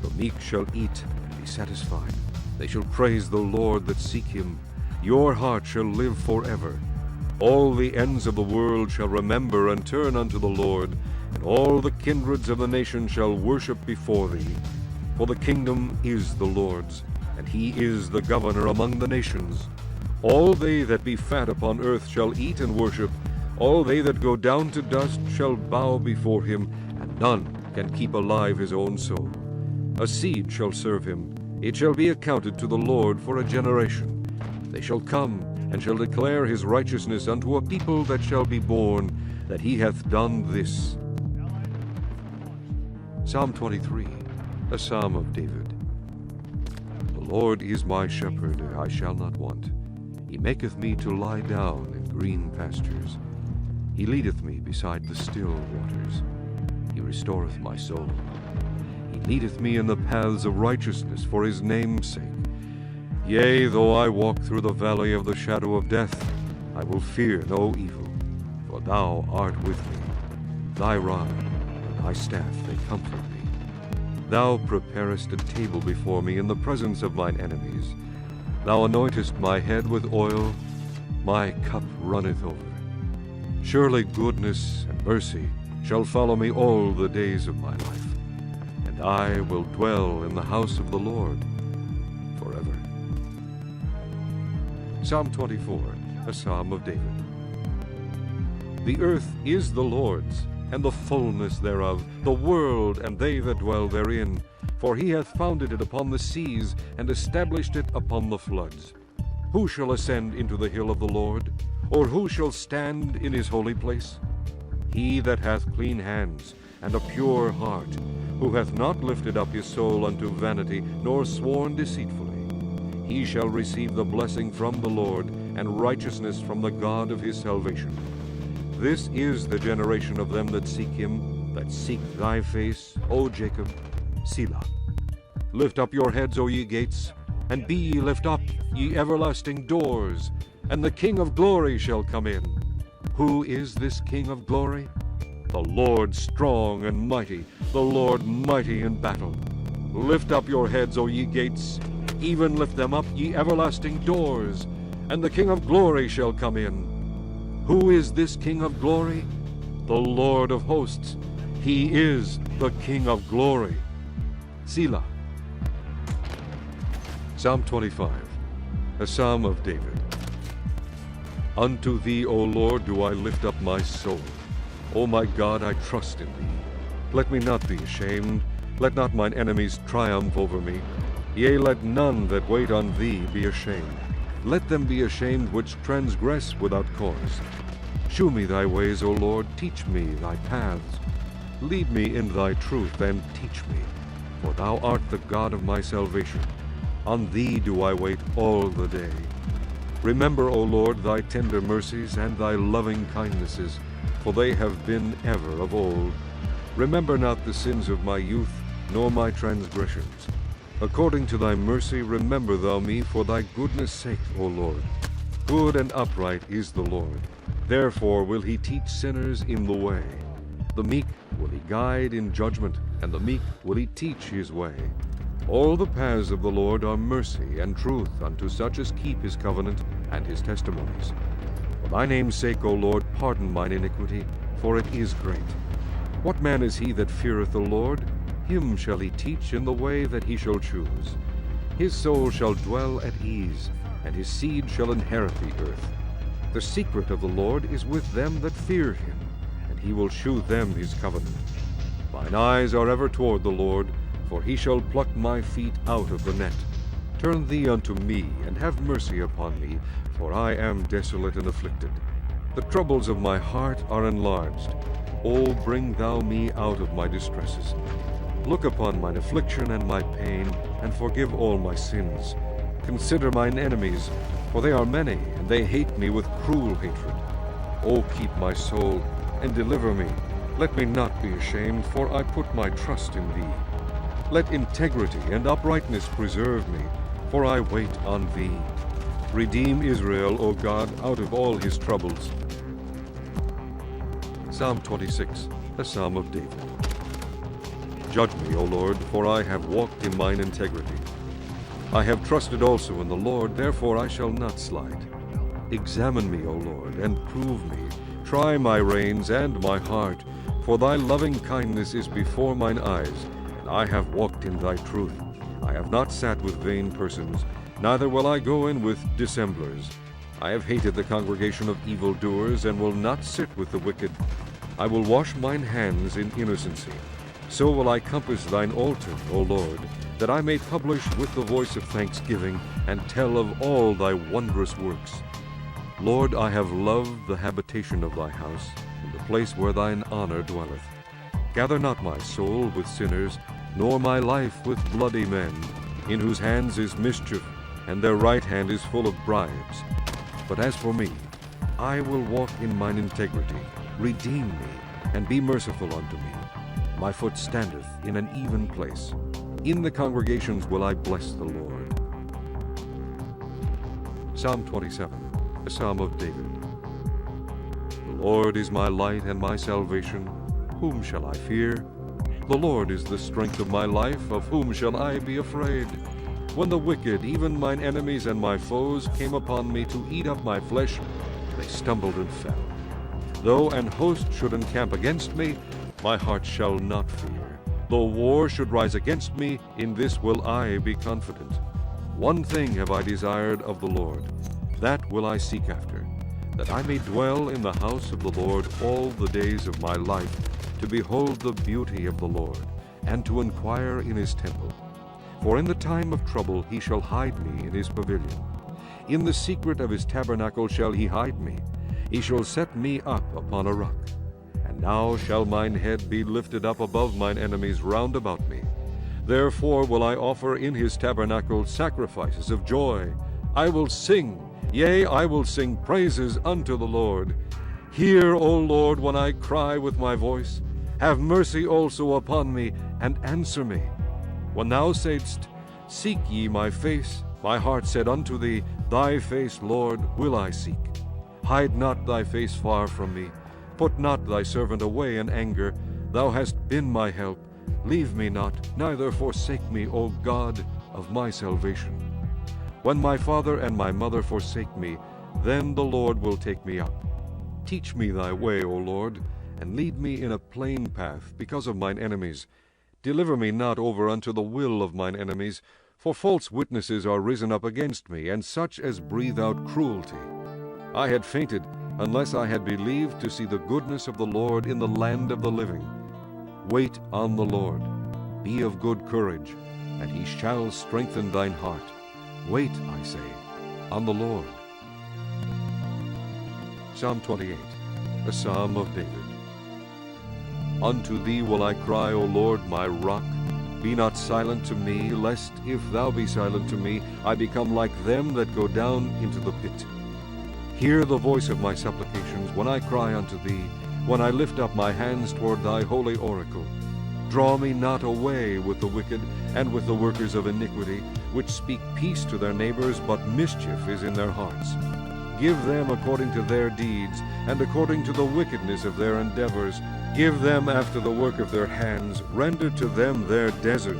The meek shall eat and be satisfied. They shall praise the Lord that seek him. Your heart shall live forever. All the ends of the world shall remember and turn unto the Lord, and all the kindreds of the nations shall worship before thee. For the kingdom is the Lord's, and he is the governor among the nations. All they that be fat upon earth shall eat and worship. All they that go down to dust shall bow before him, and none can keep alive his own soul. A seed shall serve him. It shall be accounted to the Lord for a generation. They shall come and shall declare his righteousness unto a people that shall be born, that he hath done this. Psalm 23, a psalm of David. The Lord is my shepherd, I shall not want. He maketh me to lie down in green pastures. He leadeth me beside the still waters. He restoreth my soul. He leadeth me in the paths of righteousness for his name's sake. Yea, though I walk through the valley of the shadow of death, I will fear no evil, for thou art with me. Thy rod and thy staff, they comfort me. Thou preparest a table before me in the presence of mine enemies. Thou anointest my head with oil, my cup runneth over. Surely goodness and mercy shall follow me all the days of my life, and I will dwell in the house of the Lord forever. Psalm 24, a psalm of David. The earth is the Lord's, and the fullness thereof, the world and they that dwell therein. For he hath founded it upon the seas, and established it upon the floods. Who shall ascend into the hill of the Lord? Or who shall stand in his holy place? He that hath clean hands, and a pure heart, who hath not lifted up his soul unto vanity, nor sworn deceitfully. He shall receive the blessing from the Lord, and righteousness from the God of his salvation. This is the generation of them that seek him, that seek thy face, O Jacob. Selah. Lift up your heads, O ye gates, and be ye lift up, ye everlasting doors, and the King of glory shall come in. Who is this King of glory? The Lord strong and mighty, the Lord mighty in battle. Lift up your heads, O ye gates, even lift them up, ye everlasting doors, and the King of glory shall come in. Who is this King of glory? The Lord of hosts. He is the King of glory. Selah. Psalm 25, a psalm of David. Unto thee, O Lord, do I lift up my soul. O my God, I trust in thee. Let me not be ashamed. Let not mine enemies triumph over me. Yea, let none that wait on thee be ashamed. Let them be ashamed which transgress without cause. Shew me thy ways, O Lord, teach me thy paths. Lead me in thy truth, and teach me. For thou art the God of my salvation. On thee do I wait all the day. Remember, O Lord, thy tender mercies and thy loving kindnesses, for they have been ever of old. Remember not the sins of my youth, nor my transgressions. According to thy mercy remember thou me for thy goodness' sake, O Lord. Good and upright is the Lord. Therefore will he teach sinners in the way. The meek will he guide in judgment, and the meek will he teach his way. All the paths of the Lord are mercy and truth unto such as keep his covenant and his testimonies. For thy name's sake, O Lord, pardon mine iniquity, for it is great. What man is he that feareth the Lord? Him shall he teach in the way that he shall choose. His soul shall dwell at ease, and his seed shall inherit the earth. The secret of the Lord is with them that fear him, and he will shew them his covenant. Mine eyes are ever toward the Lord, for he shall pluck my feet out of the net. Turn thee unto me, and have mercy upon me, for I am desolate and afflicted. The troubles of my heart are enlarged. O bring thou me out of my distresses. Look upon mine affliction and my pain, and forgive all my sins. Consider mine enemies, for they are many, and they hate me with cruel hatred. O keep my soul, and deliver me. Let me not be ashamed, for I put my trust in thee. Let integrity and uprightness preserve me, for I wait on thee. Redeem Israel, O God, out of all his troubles. Psalm 26, a psalm of David. Judge me, O Lord, for I have walked in mine integrity. I have trusted also in the Lord, therefore I shall not slide. Examine me, O Lord, and prove me. Try my reins and my heart, for thy loving kindness is before mine eyes, and I have walked in thy truth. I have not sat with vain persons, neither will I go in with dissemblers. I have hated the congregation of evildoers, and will not sit with the wicked. I will wash mine hands in innocency. So will I compass thine altar, O Lord, that I may publish with the voice of thanksgiving, and tell of all thy wondrous works. Lord, I have loved the habitation of thy house, and the place where thine honor dwelleth. Gather not my soul with sinners, nor my life with bloody men, in whose hands is mischief, and their right hand is full of bribes. But as for me, I will walk in mine integrity. Redeem me, and be merciful unto me. My foot standeth in an even place. In the congregations will I bless the Lord. Psalm 27, a psalm of David. The Lord is my light and my salvation. Whom shall I fear? The Lord is the strength of my life. Of whom shall I be afraid? When the wicked, even mine enemies and my foes, came upon me to eat up my flesh, they stumbled and fell. Though an host should encamp against me, my heart shall not fear. Though war should rise against me, in this will I be confident. One thing have I desired of the Lord, that will I seek after, that I may dwell in the house of the Lord all the days of my life, to behold the beauty of the Lord, and to inquire in his temple. For in the time of trouble he shall hide me in his pavilion. In the secret of his tabernacle shall he hide me. He shall set me up upon a rock. And now shall mine head be lifted up above mine enemies round about me. Therefore will I offer in his tabernacle sacrifices of joy. I will sing, yea, I will sing praises unto the Lord. Hear, O Lord, when I cry with my voice. Have mercy also upon me, and answer me. When thou saidst, Seek ye my face, my heart said unto thee, Thy face, Lord, will I seek. Hide not thy face far from me. Put not thy servant away in anger. Thou hast been my help. Leave me not, neither forsake me, O God of my salvation. When my father and my mother forsake me, then the Lord will take me up. Teach me thy way, O Lord, and lead me in a plain path because of mine enemies. Deliver me not over unto the will of mine enemies, for false witnesses are risen up against me, and such as breathe out cruelty. I had fainted, unless I had believed to see the goodness of the Lord in the land of the living. Wait on the Lord. Be of good courage, and he shall strengthen thine heart. Wait, I say, on the Lord. Psalm 28, a psalm of David. Unto thee will I cry, O Lord, my rock. Be not silent to me, lest, if thou be silent to me, I become like them that go down into the pit. Hear the voice of my supplications when I cry unto thee, when I lift up my hands toward thy holy oracle. Draw me not away with the wicked and with the workers of iniquity, which speak peace to their neighbors, but mischief is in their hearts. Give them according to their deeds, and according to the wickedness of their endeavors. Give them after the work of their hands. Render to them their desert.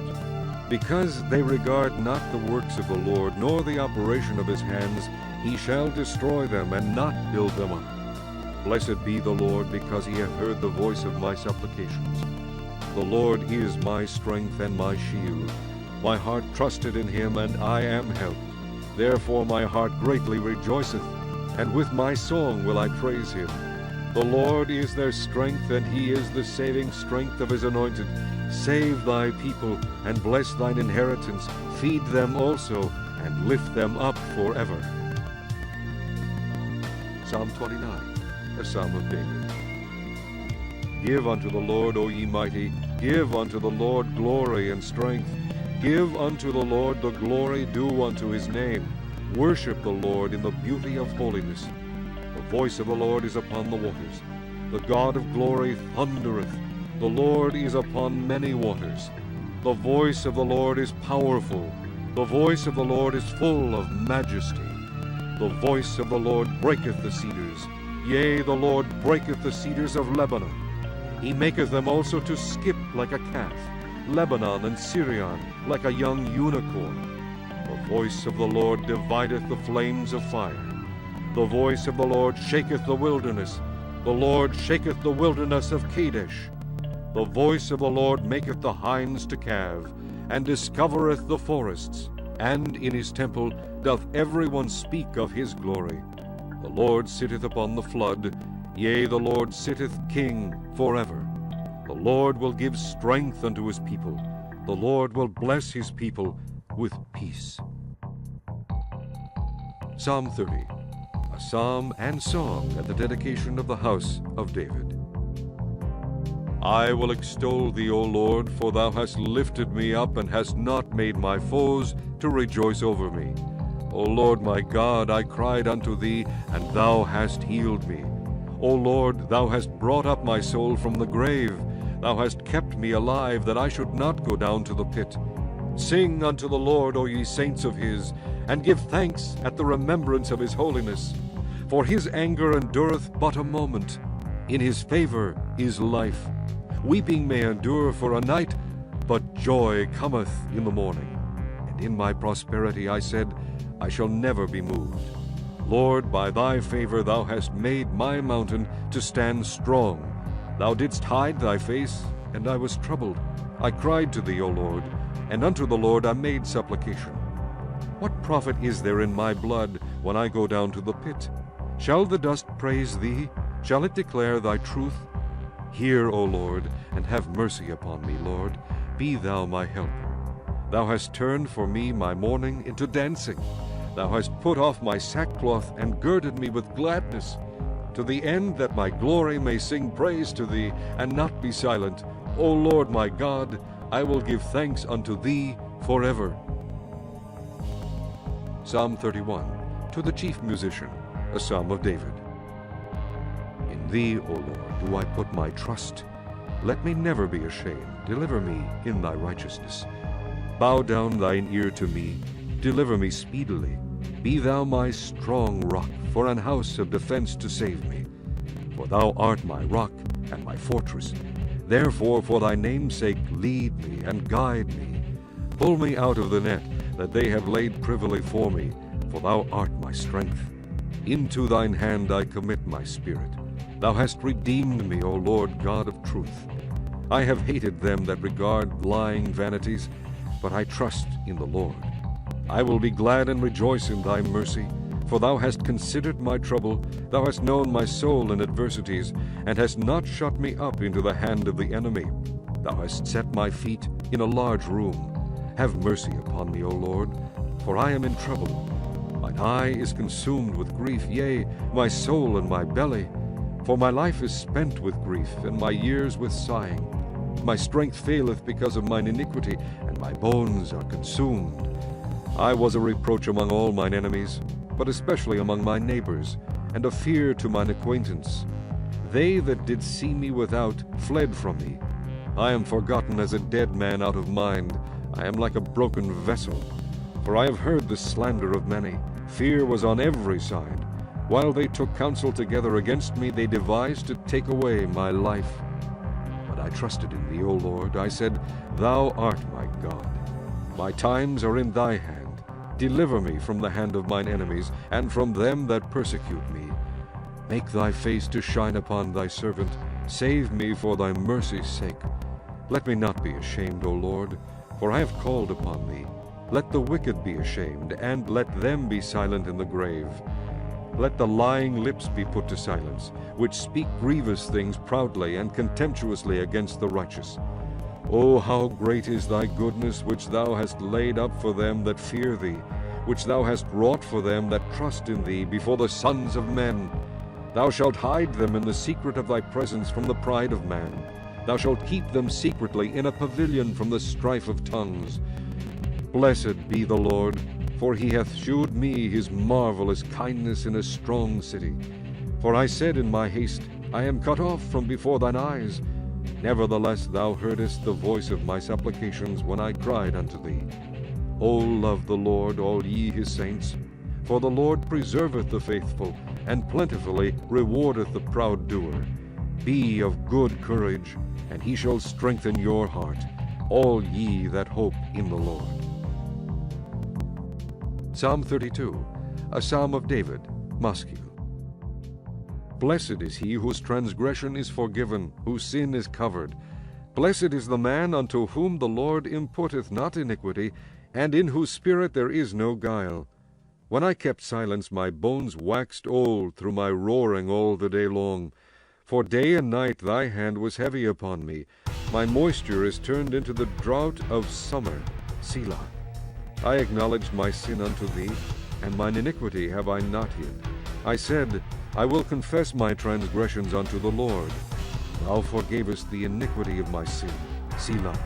Because they regard not the works of the Lord, nor the operation of his hands, he shall destroy them, and not build them up. Blessed be the Lord, because he hath heard the voice of my supplications. The Lord is my strength and my shield. My heart trusted in him, and I am helped. Therefore my heart greatly rejoiceth, and with my song will I praise him. The Lord is their strength, and he is the saving strength of his anointed. Save thy people, and bless thine inheritance. Feed them also, and lift them up forever. Psalm 29, a psalm of David. Give unto the Lord, O ye mighty, give unto the Lord glory and strength. Give unto the Lord the glory due unto his name. Worship the Lord in the beauty of holiness. The voice of the Lord is upon the waters. The God of glory thundereth. The Lord is upon many waters. The voice of the Lord is powerful. The voice of the Lord is full of majesty. The voice of the Lord breaketh the cedars. Yea, the Lord breaketh the cedars of Lebanon. He maketh them also to skip like a calf, Lebanon and Syrian like a young unicorn. The voice of the Lord divideth the flames of fire. The voice of the Lord shaketh the wilderness. The Lord shaketh the wilderness of Kadesh. The voice of the Lord maketh the hinds to calve, and discovereth the forests. And in his temple doth every one speak of his glory. The Lord sitteth upon the flood. Yea, the Lord sitteth king forever. The Lord will give strength unto his people. The Lord will bless his people with peace. Psalm 30, a psalm and song at the dedication of the house of David. I will extol thee, O Lord, for thou hast lifted me up, and hast not made my foes to rejoice over me. O Lord my God, I cried unto thee, and thou hast healed me. O Lord, thou hast brought up my soul from the grave. Thou hast kept me alive, that I should not go down to the pit. Sing unto the Lord, O ye saints of his, and give thanks at the remembrance of his holiness. For his anger endureth but a moment. In his favor is life. Weeping may endure for a night, but joy cometh in the morning. And in my prosperity I said, I shall never be moved. Lord, by thy favor thou hast made my mountain to stand strong. Thou didst hide thy face, and I was troubled. I cried to thee, O Lord, and unto the Lord I made supplication. What profit is there in my blood when I go down to the pit? Shall the dust praise thee? Shall it declare thy truth? Hear, O Lord, and have mercy upon me, Lord. Be thou my helper. Thou hast turned for me my mourning into dancing. Thou hast put off my sackcloth and girded me with gladness, to the end that my glory may sing praise to thee, and not be silent. O Lord my God, I will give thanks unto thee forever. Psalm 31, to the chief musician, a psalm of David. In thee, O Lord, do I put my trust. Let me never be ashamed. Deliver me in thy righteousness. Bow down thine ear to me. Deliver me speedily. Be thou my strong rock, for an house of defense to save me. For thou art my rock and my fortress. Therefore, for thy name's sake, lead me and guide me. Pull me out of the net that they have laid privily for me, for thou art my strength. Into thine hand I commit my spirit. Thou hast redeemed me, O Lord God of truth. I have hated them that regard lying vanities, but I trust in the Lord. I will be glad and rejoice in thy mercy, for thou hast considered my trouble. Thou hast known my soul in adversities, and hast not shut me up into the hand of the enemy. Thou hast set my feet in a large room. Have mercy upon me, O Lord, for I am in trouble. Mine eye is consumed with grief, yea, my soul and my belly. For my life is spent with grief, and my years with sighing. My strength faileth because of mine iniquity, and my bones are consumed. I was a reproach among all mine enemies, but especially among my neighbors, and a fear to mine acquaintance. They that did see me without fled from me. I am forgotten as a dead man out of mind. I am like a broken vessel. For I have heard the slander of many. Fear was on every side. While they took counsel together against me, they devised to take away my life. But I trusted in thee, O Lord. I said, Thou art my God. My times are in thy hand. Deliver me from the hand of mine enemies, and from them that persecute me. Make thy face to shine upon thy servant. Save me for thy mercy's sake. Let me not be ashamed, O Lord, for I have called upon thee. Let the wicked be ashamed, and let them be silent in the grave. Let the lying lips be put to silence, which speak grievous things proudly and contemptuously against the righteous. O how great is thy goodness, which thou hast laid up for them that fear thee, which thou hast wrought for them that trust in thee before the sons of men. Thou shalt hide them in the secret of thy presence from the pride of man. Thou shalt keep them secretly in a pavilion from the strife of tongues. Blessed be the Lord, for he hath shewed me his marvelous kindness in a strong city. For I said in my haste, I am cut off from before thine eyes. Nevertheless thou heardest the voice of my supplications when I cried unto thee. O love the Lord, all ye his saints. For the Lord preserveth the faithful, and plentifully rewardeth the proud doer. Be of good courage, and he shall strengthen your heart, all ye that hope in the Lord. Psalm 32, a psalm of David, Maschil. Blessed is he whose transgression is forgiven, whose sin is covered. Blessed is the man unto whom the Lord imputeth not iniquity, and in whose spirit there is no guile. When I kept silence, my bones waxed old through my roaring all the day long. For day and night thy hand was heavy upon me. My moisture is turned into the drought of summer. Selah. I acknowledged my sin unto thee, and mine iniquity have I not hid. I said, I will confess my transgressions unto the Lord. Thou forgavest the iniquity of my sin. Selah.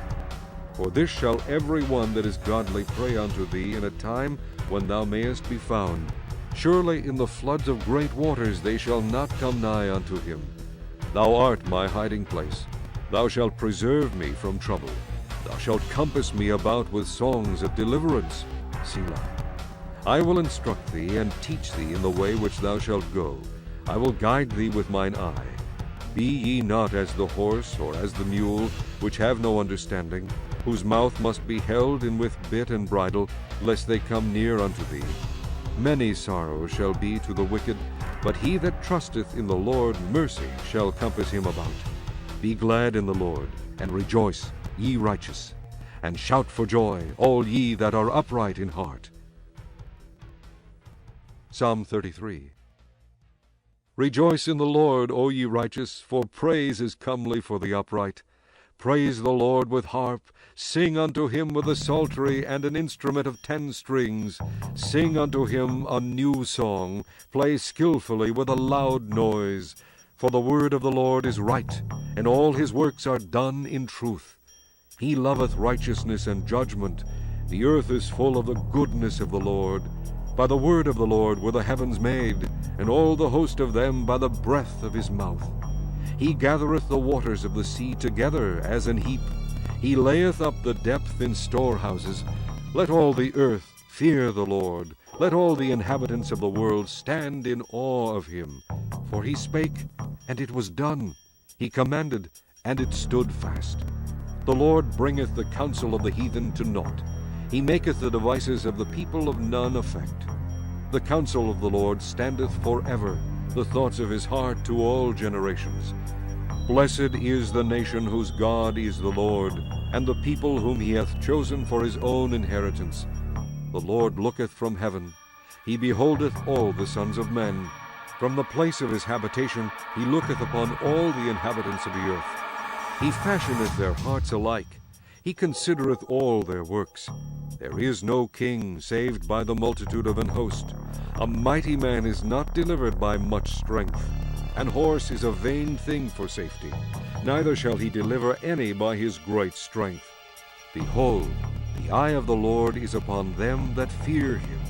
For this shall every one that is godly pray unto thee in a time when thou mayest be found. Surely in the floods of great waters they shall not come nigh unto him. Thou art my hiding place. Thou shalt preserve me from trouble. Thou shalt compass me about with songs of deliverance. Selah. I will instruct thee and teach thee in the way which thou shalt go. I will guide thee with mine eye. Be ye not as the horse or as the mule, which have no understanding, whose mouth must be held in with bit and bridle, lest they come near unto thee. Many sorrows shall be to the wicked, but he that trusteth in the Lord, mercy shall compass him about. Be glad in the Lord, and rejoice, ye righteous, and shout for joy, all ye that are upright in heart. Psalm 33. Rejoice in the Lord, O ye righteous, for praise is comely for the upright. Praise the Lord with harp, sing unto him with a psaltery and an instrument of 10 strings. Sing unto him a new song, play skillfully with a loud noise. For the word of the Lord is right, and all his works are done in truth. He loveth righteousness and judgment. The earth is full of the goodness of the Lord. By the word of the Lord were the heavens made, and all the host of them by the breath of his mouth. He gathereth the waters of the sea together as an heap. He layeth up the depth in storehouses. Let all the earth fear the Lord. Let all the inhabitants of the world stand in awe of him. For he spake, and it was done. He commanded, and it stood fast. The Lord bringeth the counsel of the heathen to naught. He maketh the devices of the people of none effect. The counsel of the Lord standeth forever, the thoughts of his heart to all generations. Blessed is the nation whose God is the Lord, and the people whom he hath chosen for his own inheritance. The Lord looketh from heaven. He beholdeth all the sons of men. From the place of his habitation he looketh upon all the inhabitants of the earth. He fashioneth their hearts alike. He considereth all their works. There is no king saved by the multitude of an host. A mighty man is not delivered by much strength. An horse is a vain thing for safety. Neither shall he deliver any by his great strength. Behold, the eye of the Lord is upon them that fear him,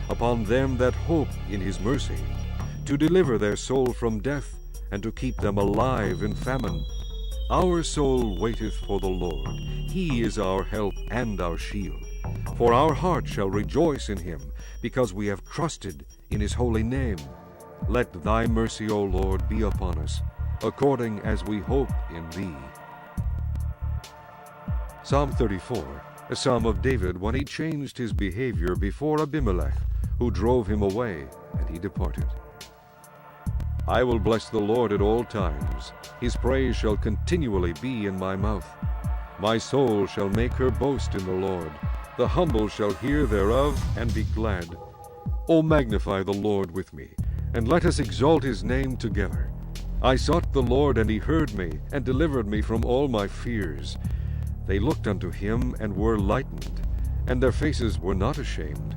upon them that hope in his mercy, to deliver their soul from death, and to keep them alive in famine. Our soul waiteth for the Lord. He is our help and our shield. For our heart shall rejoice in him, because we have trusted in his holy name. Let thy mercy, O Lord, be upon us, according as we hope in thee. Psalm 34, a psalm of David when he changed his behavior before Abimelech, who drove him away, and he departed. I will bless the Lord at all times. His praise shall continually be in my mouth. My soul shall make her boast in the Lord. The humble shall hear thereof, and be glad. O magnify the Lord with me, and let us exalt his name together. I sought the Lord, and he heard me, and delivered me from all my fears. They looked unto him, and were lightened, and their faces were not ashamed.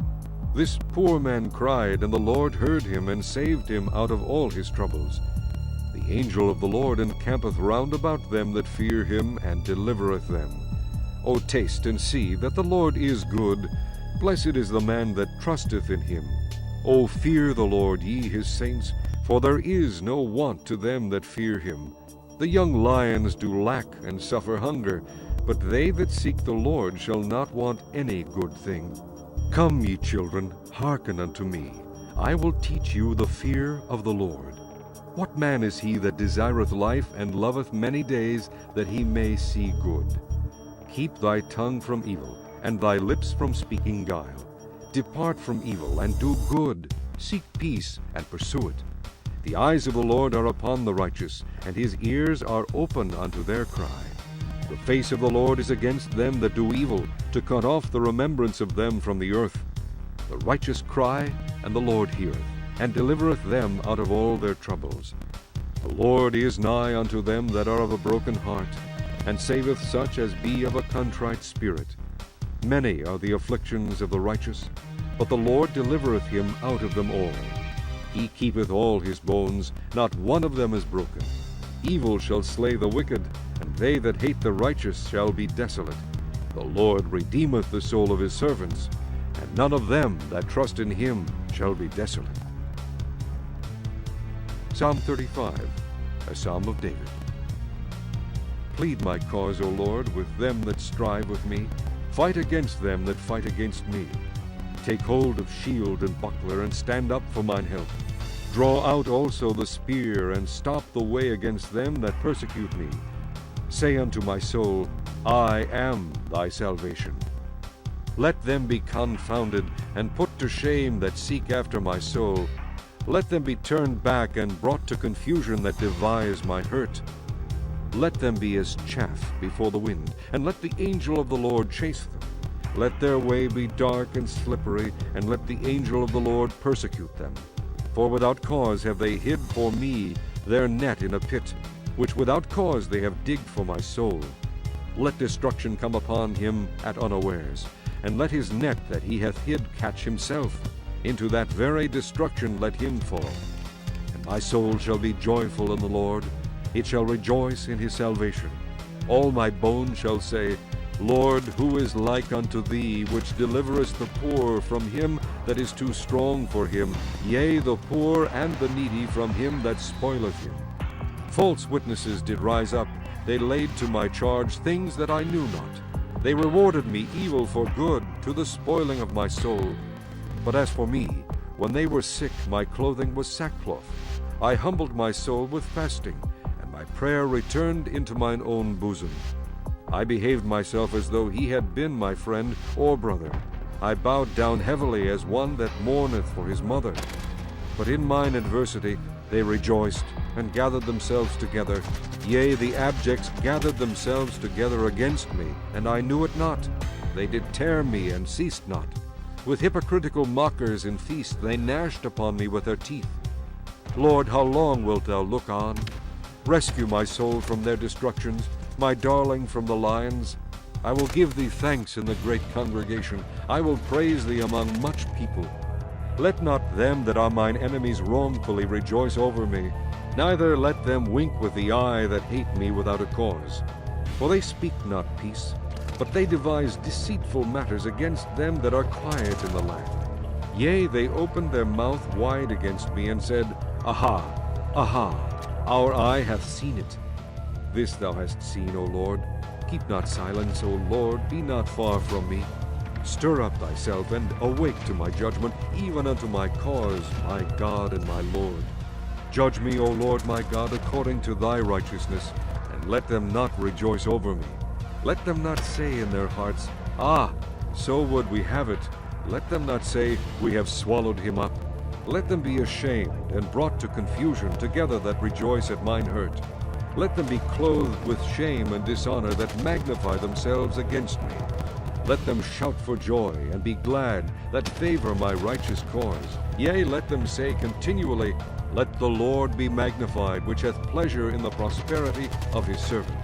This poor man cried, and the Lord heard him, and saved him out of all his troubles. The angel of the Lord encampeth round about them that fear him, and delivereth them. O taste and see that the Lord is good. Blessed is the man that trusteth in him. O fear the Lord, ye his saints, for there is no want to them that fear him. The young lions do lack and suffer hunger, but they that seek the Lord shall not want any good thing. Come, ye children, hearken unto me. I will teach you the fear of the Lord. What man is he that desireth life, and loveth many days, that he may see good? Keep thy tongue from evil, and thy lips from speaking guile. Depart from evil, and do good. Seek peace, and pursue it. The eyes of the Lord are upon the righteous, and his ears are open unto their cry. The face of the Lord is against them that do evil, to cut off the remembrance of them from the earth. The righteous cry, and the Lord heareth, and delivereth them out of all their troubles. The Lord is nigh unto them that are of a broken heart, and saveth such as be of a contrite spirit. Many are the afflictions of the righteous, but the Lord delivereth him out of them all. He keepeth all his bones, not one of them is broken. Evil shall slay the wicked, and they that hate the righteous shall be desolate. The Lord redeemeth the soul of his servants, and none of them that trust in him shall be desolate. Psalm 35, a psalm of David. Plead my cause, O Lord, with them that strive with me. Fight against them that fight against me. Take hold of shield and buckler, and stand up for mine help. Draw out also the spear, and stop the way against them that persecute me. Say unto my soul, I am thy salvation. Let them be confounded, and put to shame that seek after my soul. Let them be turned back, and brought to confusion that devise my hurt. Let them be as chaff before the wind, and let the angel of the Lord chase them. Let their way be dark and slippery, and let the angel of the Lord persecute them. For without cause have they hid for me their net in a pit, which without cause they have digged for my soul. Let destruction come upon him at unawares, and let his net that he hath hid catch himself. Into that very destruction let him fall. And my soul shall be joyful in the Lord, it shall rejoice in his salvation. All my bones shall say, Lord, who is like unto thee, which deliverest the poor from him that is too strong for him, yea, the poor and the needy from him that spoileth him? False witnesses did rise up, they laid to my charge things that I knew not. They rewarded me evil for good, to the spoiling of my soul. But as for me, when they were sick, my clothing was sackcloth. I humbled my soul with fasting, and my prayer returned into mine own bosom. I behaved myself as though he had been my friend or brother. I bowed down heavily as one that mourneth for his mother. But in mine adversity they rejoiced, and gathered themselves together. Yea, the abjects gathered themselves together against me, and I knew it not. They did tear me, and ceased not. With hypocritical mockers in feast they gnashed upon me with their teeth. Lord, how long wilt thou look on? Rescue my soul from their destructions, my darling from the lions. I will give thee thanks in the great congregation. I will praise thee among much people. Let not them that are mine enemies wrongfully rejoice over me, neither let them wink with the eye that hate me without a cause. For they speak not peace, but they devise deceitful matters against them that are quiet in the land. Yea, they opened their mouth wide against me, and said, Aha, aha, our eye hath seen it. This thou hast seen, O Lord. Keep not silence, O Lord, be not far from me. Stir up thyself, and awake to my judgment, even unto my cause, my God and my Lord. Judge me, O Lord my God, according to thy righteousness, and let them not rejoice over me. Let them not say in their hearts, Ah, so would we have it. Let them not say, We have swallowed him up. Let them be ashamed and brought to confusion together that rejoice at mine hurt. Let them be clothed with shame and dishonor that magnify themselves against me. Let them shout for joy and be glad that favor my righteous cause. Yea, let them say continually, Let the Lord be magnified, which hath pleasure in the prosperity of his servant.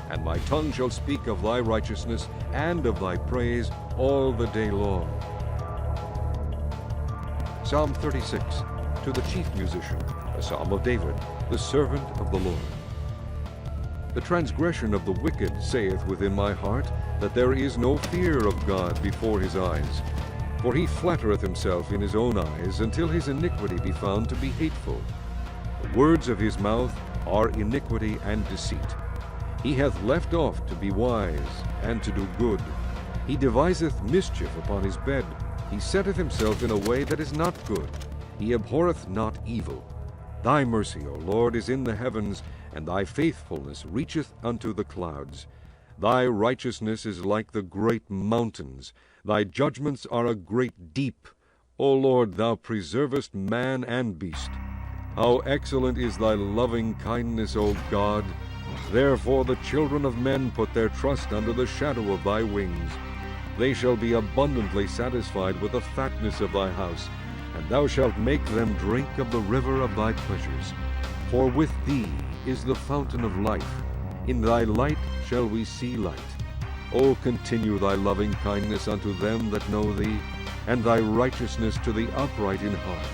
And my tongue shall speak of thy righteousness and of thy praise all the day long. Psalm 36, to the chief musician, a psalm of David, the servant of the Lord. The transgression of the wicked saith within my heart, that there is no fear of God before his eyes. For he flattereth himself in his own eyes, until his iniquity be found to be hateful. The words of his mouth are iniquity and deceit. He hath left off to be wise, and to do good. He deviseth mischief upon his bed. He setteth himself in a way that is not good. He abhorreth not evil. Thy mercy, O Lord, is in the heavens, and thy faithfulness reacheth unto the clouds. Thy righteousness is like the great mountains. Thy judgments are a great deep. O Lord, thou preservest man and beast. How excellent is thy loving kindness, O God! Therefore the children of men put their trust under the shadow of thy wings. They shall be abundantly satisfied with the fatness of thy house, and thou shalt make them drink of the river of thy pleasures. For with thee is the fountain of life. In thy light shall we see light. O continue thy loving kindness unto them that know thee, and thy righteousness to the upright in heart.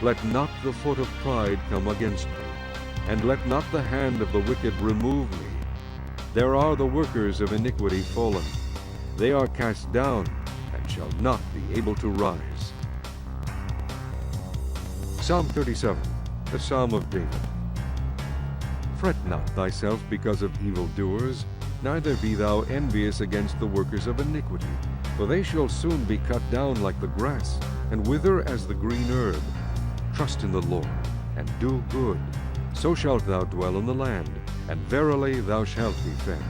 Let not the foot of pride come against me, and let not the hand of the wicked remove me. There are the workers of iniquity fallen. They are cast down, and shall not be able to rise. Psalm 37, the Psalm of David. Fret not thyself because of evildoers, neither be thou envious against the workers of iniquity, for they shall soon be cut down like the grass, and wither as the green herb. Trust in the Lord, and do good. So shalt thou dwell in the land, and verily thou shalt be fed.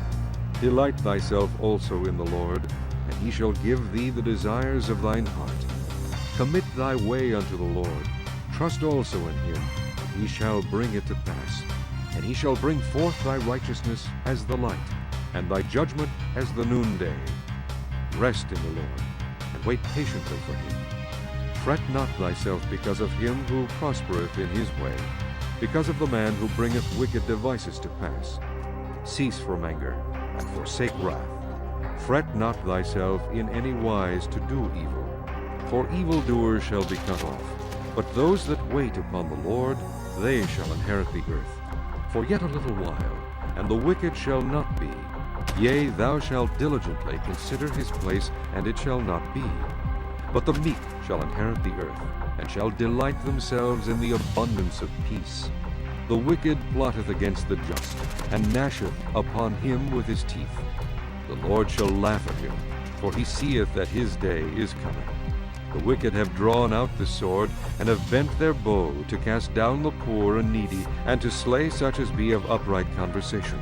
Delight thyself also in the Lord, and he shall give thee the desires of thine heart. Commit thy way unto the Lord. Trust also in him, and he shall bring it to pass. And he shall bring forth thy righteousness as the light, and thy judgment as the noonday. Rest in the Lord, and wait patiently for him. Fret not thyself because of him who prospereth in his way, because of the man who bringeth wicked devices to pass. Cease from anger, and forsake wrath. Fret not thyself in any wise to do evil, for evildoers shall be cut off. But those that wait upon the Lord, they shall inherit the earth. For yet a little while, and the wicked shall not be. Yea, thou shalt diligently consider his place, and it shall not be. But the meek shall inherit the earth, and shall delight themselves in the abundance of peace. The wicked plotteth against the just, and gnasheth upon him with his teeth. The Lord shall laugh at him, for he seeth that his day is coming. The wicked have drawn out the sword, and have bent their bow to cast down the poor and needy, and to slay such as be of upright conversation.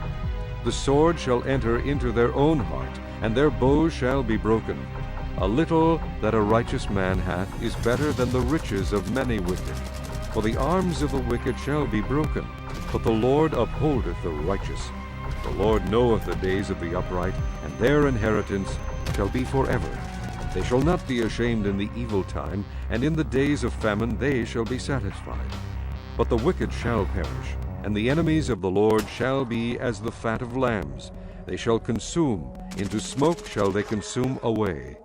The sword shall enter into their own heart, and their bows shall be broken. A little that a righteous man hath is better than the riches of many wicked. For the arms of the wicked shall be broken, but the Lord upholdeth the righteous. The Lord knoweth the days of the upright, and their inheritance shall be forever. They shall not be ashamed in the evil time, and in the days of famine they shall be satisfied. But the wicked shall perish, and the enemies of the Lord shall be as the fat of lambs. They shall consume, into smoke shall they consume away.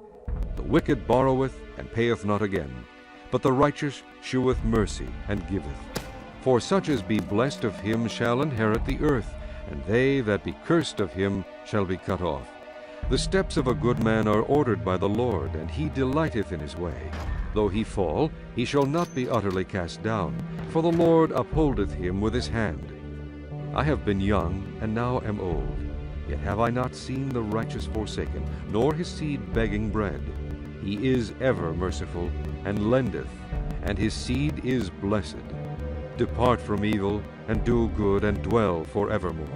The wicked borroweth, and payeth not again, but the righteous sheweth mercy, and giveth. For such as be blessed of him shall inherit the earth, and they that be cursed of him shall be cut off. The steps of a good man are ordered by the Lord, and he delighteth in his way. Though he fall, he shall not be utterly cast down, for the Lord upholdeth him with his hand. I have been young, and now am old, yet have I not seen the righteous forsaken, nor his seed begging bread. He is ever merciful, and lendeth, and his seed is blessed. Depart from evil, and do good, and dwell forevermore.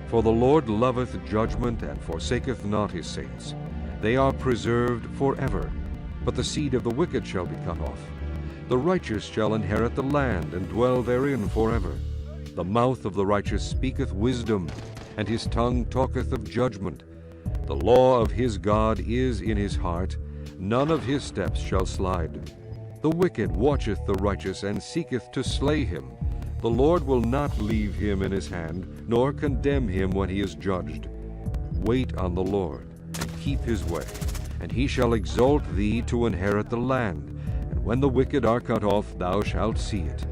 For the Lord loveth judgment, and forsaketh not his saints. They are preserved forever, but the seed of the wicked shall be cut off. The righteous shall inherit the land, and dwell therein forever. The mouth of the righteous speaketh wisdom, and his tongue talketh of judgment. The law of his God is in his heart, none of his steps shall slide. The wicked watcheth the righteous, and seeketh to slay him. The Lord will not leave him in his hand, nor condemn him when he is judged. Wait on the Lord, and keep his way, and he shall exalt thee to inherit the land. And when the wicked are cut off, thou shalt see it.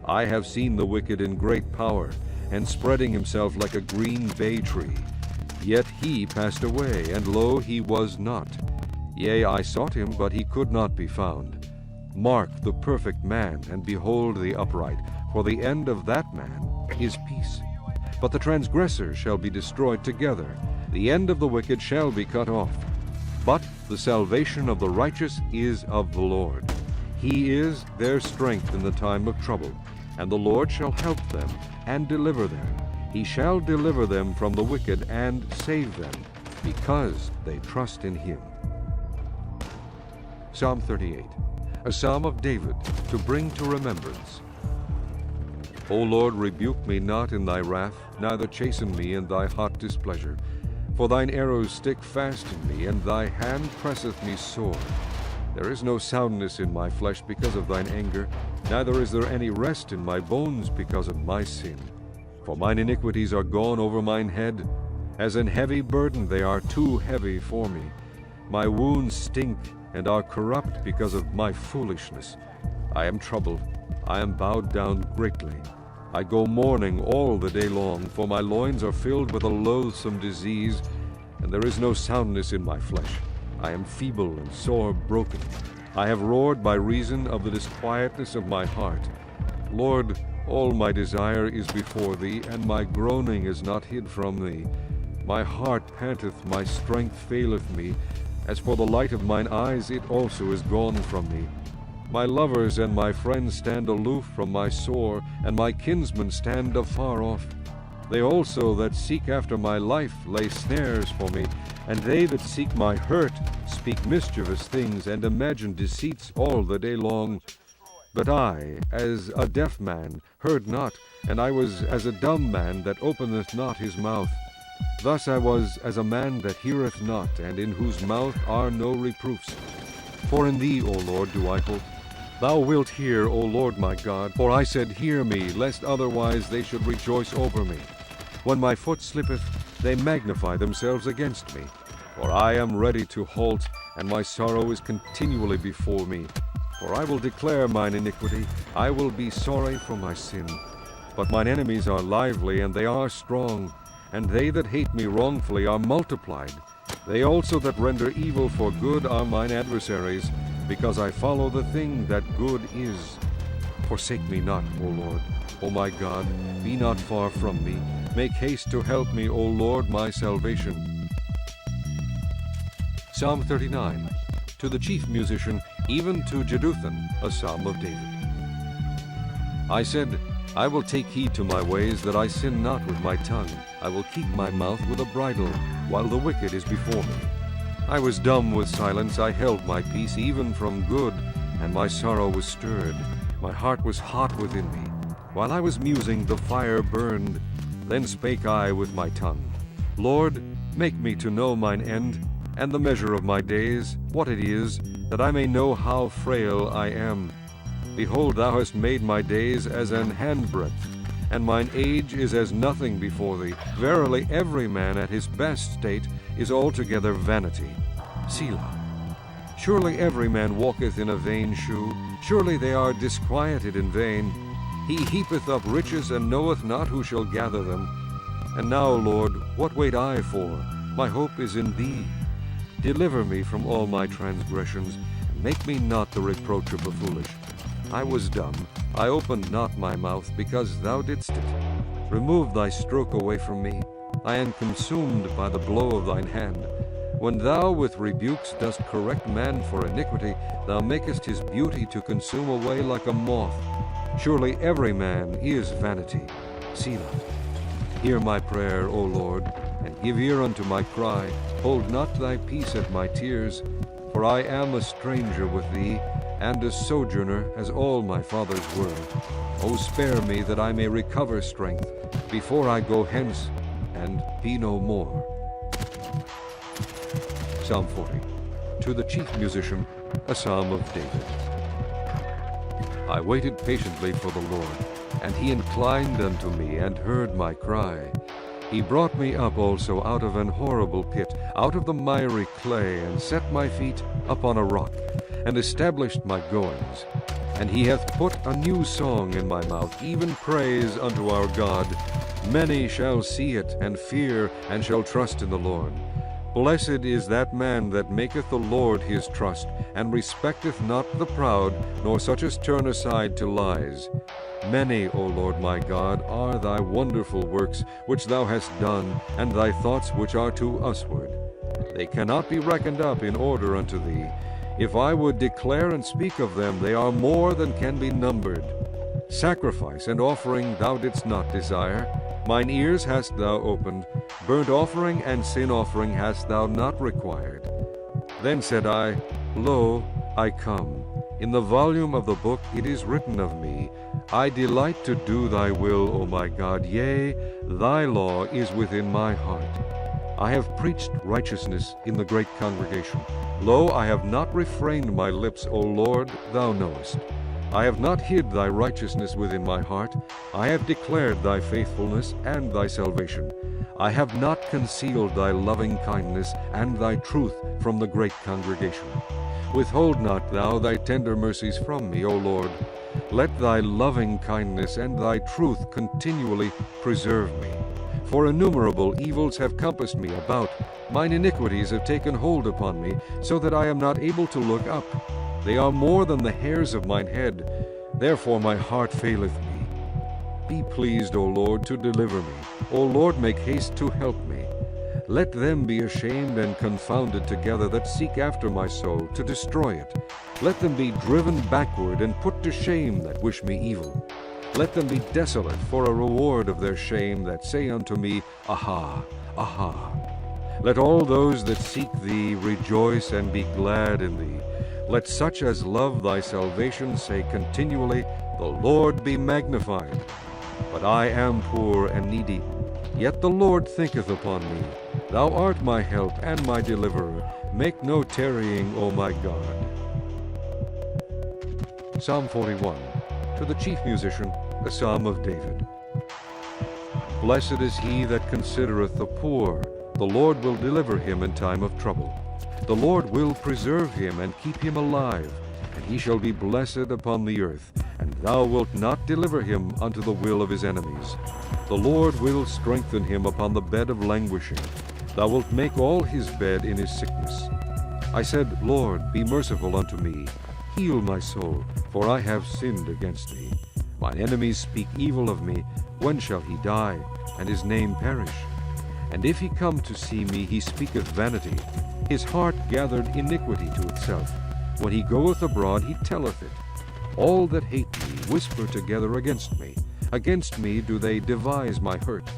I have seen the wicked in great power, and spreading himself like a green bay tree. Yet he passed away, and lo, he was not. Yea, I sought him, but he could not be found. Mark the perfect man, and behold the upright, for the end of that man is peace. But the transgressors shall be destroyed together, the end of the wicked shall be cut off. But the salvation of the righteous is of the Lord. He is their strength in the time of trouble, and the Lord shall help them and deliver them. He shall deliver them from the wicked and save them, because they trust in him. Psalm 38, a psalm of David, to bring to remembrance. O Lord, rebuke me not in thy wrath, neither chasten me in thy hot displeasure. For thine arrows stick fast in me, and thy hand presseth me sore. There is no soundness in my flesh because of thine anger, neither is there any rest in my bones because of my sin. For mine iniquities are gone over mine head, as an heavy burden they are too heavy for me. My wounds stink and are corrupt because of my foolishness. I am troubled, I am bowed down greatly. I go mourning all the day long, for my loins are filled with a loathsome disease, and there is no soundness in my flesh. I am feeble and sore broken. I have roared by reason of the disquietness of my heart. Lord, all my desire is before thee, and my groaning is not hid from thee. My heart panteth, my strength faileth me. As for the light of mine eyes, it also is gone from me. My lovers and my friends stand aloof from my sore, and my kinsmen stand afar off. They also that seek after my life lay snares for me, and they that seek my hurt speak mischievous things, and imagine deceits all the day long. But I, as a deaf man, heard not, and I was as a dumb man that openeth not his mouth. Thus I was as a man that heareth not, and in whose mouth are no reproofs. For in thee, O Lord, do I hope. Thou wilt hear, O Lord my God, for I said, hear me, lest otherwise they should rejoice over me. When my foot slippeth, they magnify themselves against me. For I am ready to halt, and my sorrow is continually before me. For I will declare mine iniquity, I will be sorry for my sin. But mine enemies are lively, and they are strong, and they that hate me wrongfully are multiplied. They also that render evil for good are mine adversaries, because I follow the thing that good is. Forsake me not, O Lord, O my God, be not far from me. Make haste to help me, O Lord, my salvation. Psalm 39, to the chief musician, even to Jeduthun, a psalm of David. I said, I will take heed to my ways, that I sin not with my tongue. I will keep my mouth with a bridle, while the wicked is before me. I was dumb with silence, I held my peace, even from good, and my sorrow was stirred. My heart was hot within me. While I was musing, the fire burned. Then spake I with my tongue. Lord, make me to know mine end, and the measure of my days, what it is, that I may know how frail I am. Behold, thou hast made my days as an handbreadth, and mine age is as nothing before thee. Verily, every man at his best state is altogether vanity. Selah. Surely every man walketh in a vain shew. Surely they are disquieted in vain. He heapeth up riches, and knoweth not who shall gather them. And now, Lord, what wait I for? My hope is in thee. Deliver me from all my transgressions, and make me not the reproach of the foolish. I was dumb, I opened not my mouth, because thou didst it. Remove thy stroke away from me. I am consumed by the blow of thine hand. When thou with rebukes dost correct man for iniquity, thou makest his beauty to consume away like a moth. Surely every man is vanity. Selah. Hear my prayer, O Lord, and give ear unto my cry. Hold not thy peace at my tears, for I am a stranger with thee, and a sojourner, as all my fathers were. O spare me, that I may recover strength, before I go hence, and be no more. Psalm 40, to the chief musician, a psalm of David. I waited patiently for the Lord, and he inclined unto me, and heard my cry. He brought me up also out of an horrible pit, out of the miry clay, and set my feet upon a rock, and established my goings. And he hath put a new song in my mouth, even praise unto our God. Many shall see it, and fear, and shall trust in the Lord. Blessed is that man that maketh the Lord his trust, and respecteth not the proud, nor such as turn aside to lies. Many, O Lord my God, are thy wonderful works which thou hast done, and thy thoughts which are to usward. They cannot be reckoned up in order unto thee. If I would declare and speak of them, they are more than can be numbered. Sacrifice and offering thou didst not desire. Mine ears hast thou opened. Burnt offering and sin offering hast thou not required. Then said I, Lo, I come. In the volume of the book it is written of me, I delight to do thy will, O my God, yea, thy law is within my heart. I have preached righteousness in the great congregation. Lo, I have not refrained my lips, O Lord, thou knowest. I have not hid thy righteousness within my heart. I have declared thy faithfulness and thy salvation. I have not concealed thy loving kindness and thy truth from the great congregation. Withhold not thou thy tender mercies from me, O Lord. Let thy loving kindness and thy truth continually preserve me. For innumerable evils have compassed me about. Mine iniquities have taken hold upon me, so that I am not able to look up. They are more than the hairs of mine head. Therefore my heart faileth me. Be pleased, O Lord, to deliver me. O Lord, make haste to help me. Let them be ashamed and confounded together that seek after my soul, to destroy it. Let them be driven backward and put to shame that wish me evil. Let them be desolate for a reward of their shame that say unto me, Aha, aha. Let all those that seek thee rejoice and be glad in thee. Let such as love thy salvation say continually, The Lord be magnified. But I am poor and needy, yet the Lord thinketh upon me. Thou art my help and my deliverer. Make no tarrying, O my God. Psalm 41. To the chief musician, a psalm of David. Blessed is he that considereth the poor. The Lord will deliver him in time of trouble. The Lord will preserve him and keep him alive, and he shall be blessed upon the earth, and thou wilt not deliver him unto the will of his enemies. The Lord will strengthen him upon the bed of languishing. Thou wilt make all his bed in his sickness. I said, Lord, be merciful unto me. Heal my soul, for I have sinned against thee. Mine enemies speak evil of me. When shall he die, and his name perish? And if he come to see me, he speaketh vanity. His heart gathered iniquity to itself. When he goeth abroad, he telleth it. All that hate me whisper together against me. Against me do they devise my hurt.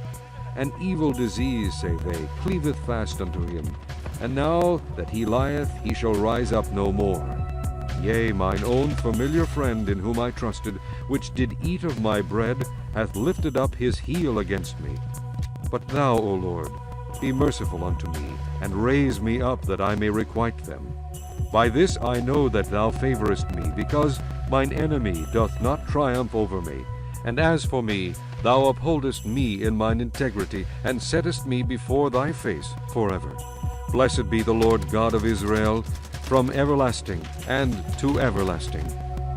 An evil disease, say they, cleaveth fast unto him. And now that he lieth, he shall rise up no more. Yea, mine own familiar friend in whom I trusted, which did eat of my bread, hath lifted up his heel against me. But thou, O Lord, be merciful unto me, and raise me up that I may requite them. By this I know that thou favorest me, because mine enemy doth not triumph over me. And as for me, thou upholdest me in mine integrity, and settest me before thy face forever. Blessed be the Lord God of Israel, from everlasting and to everlasting.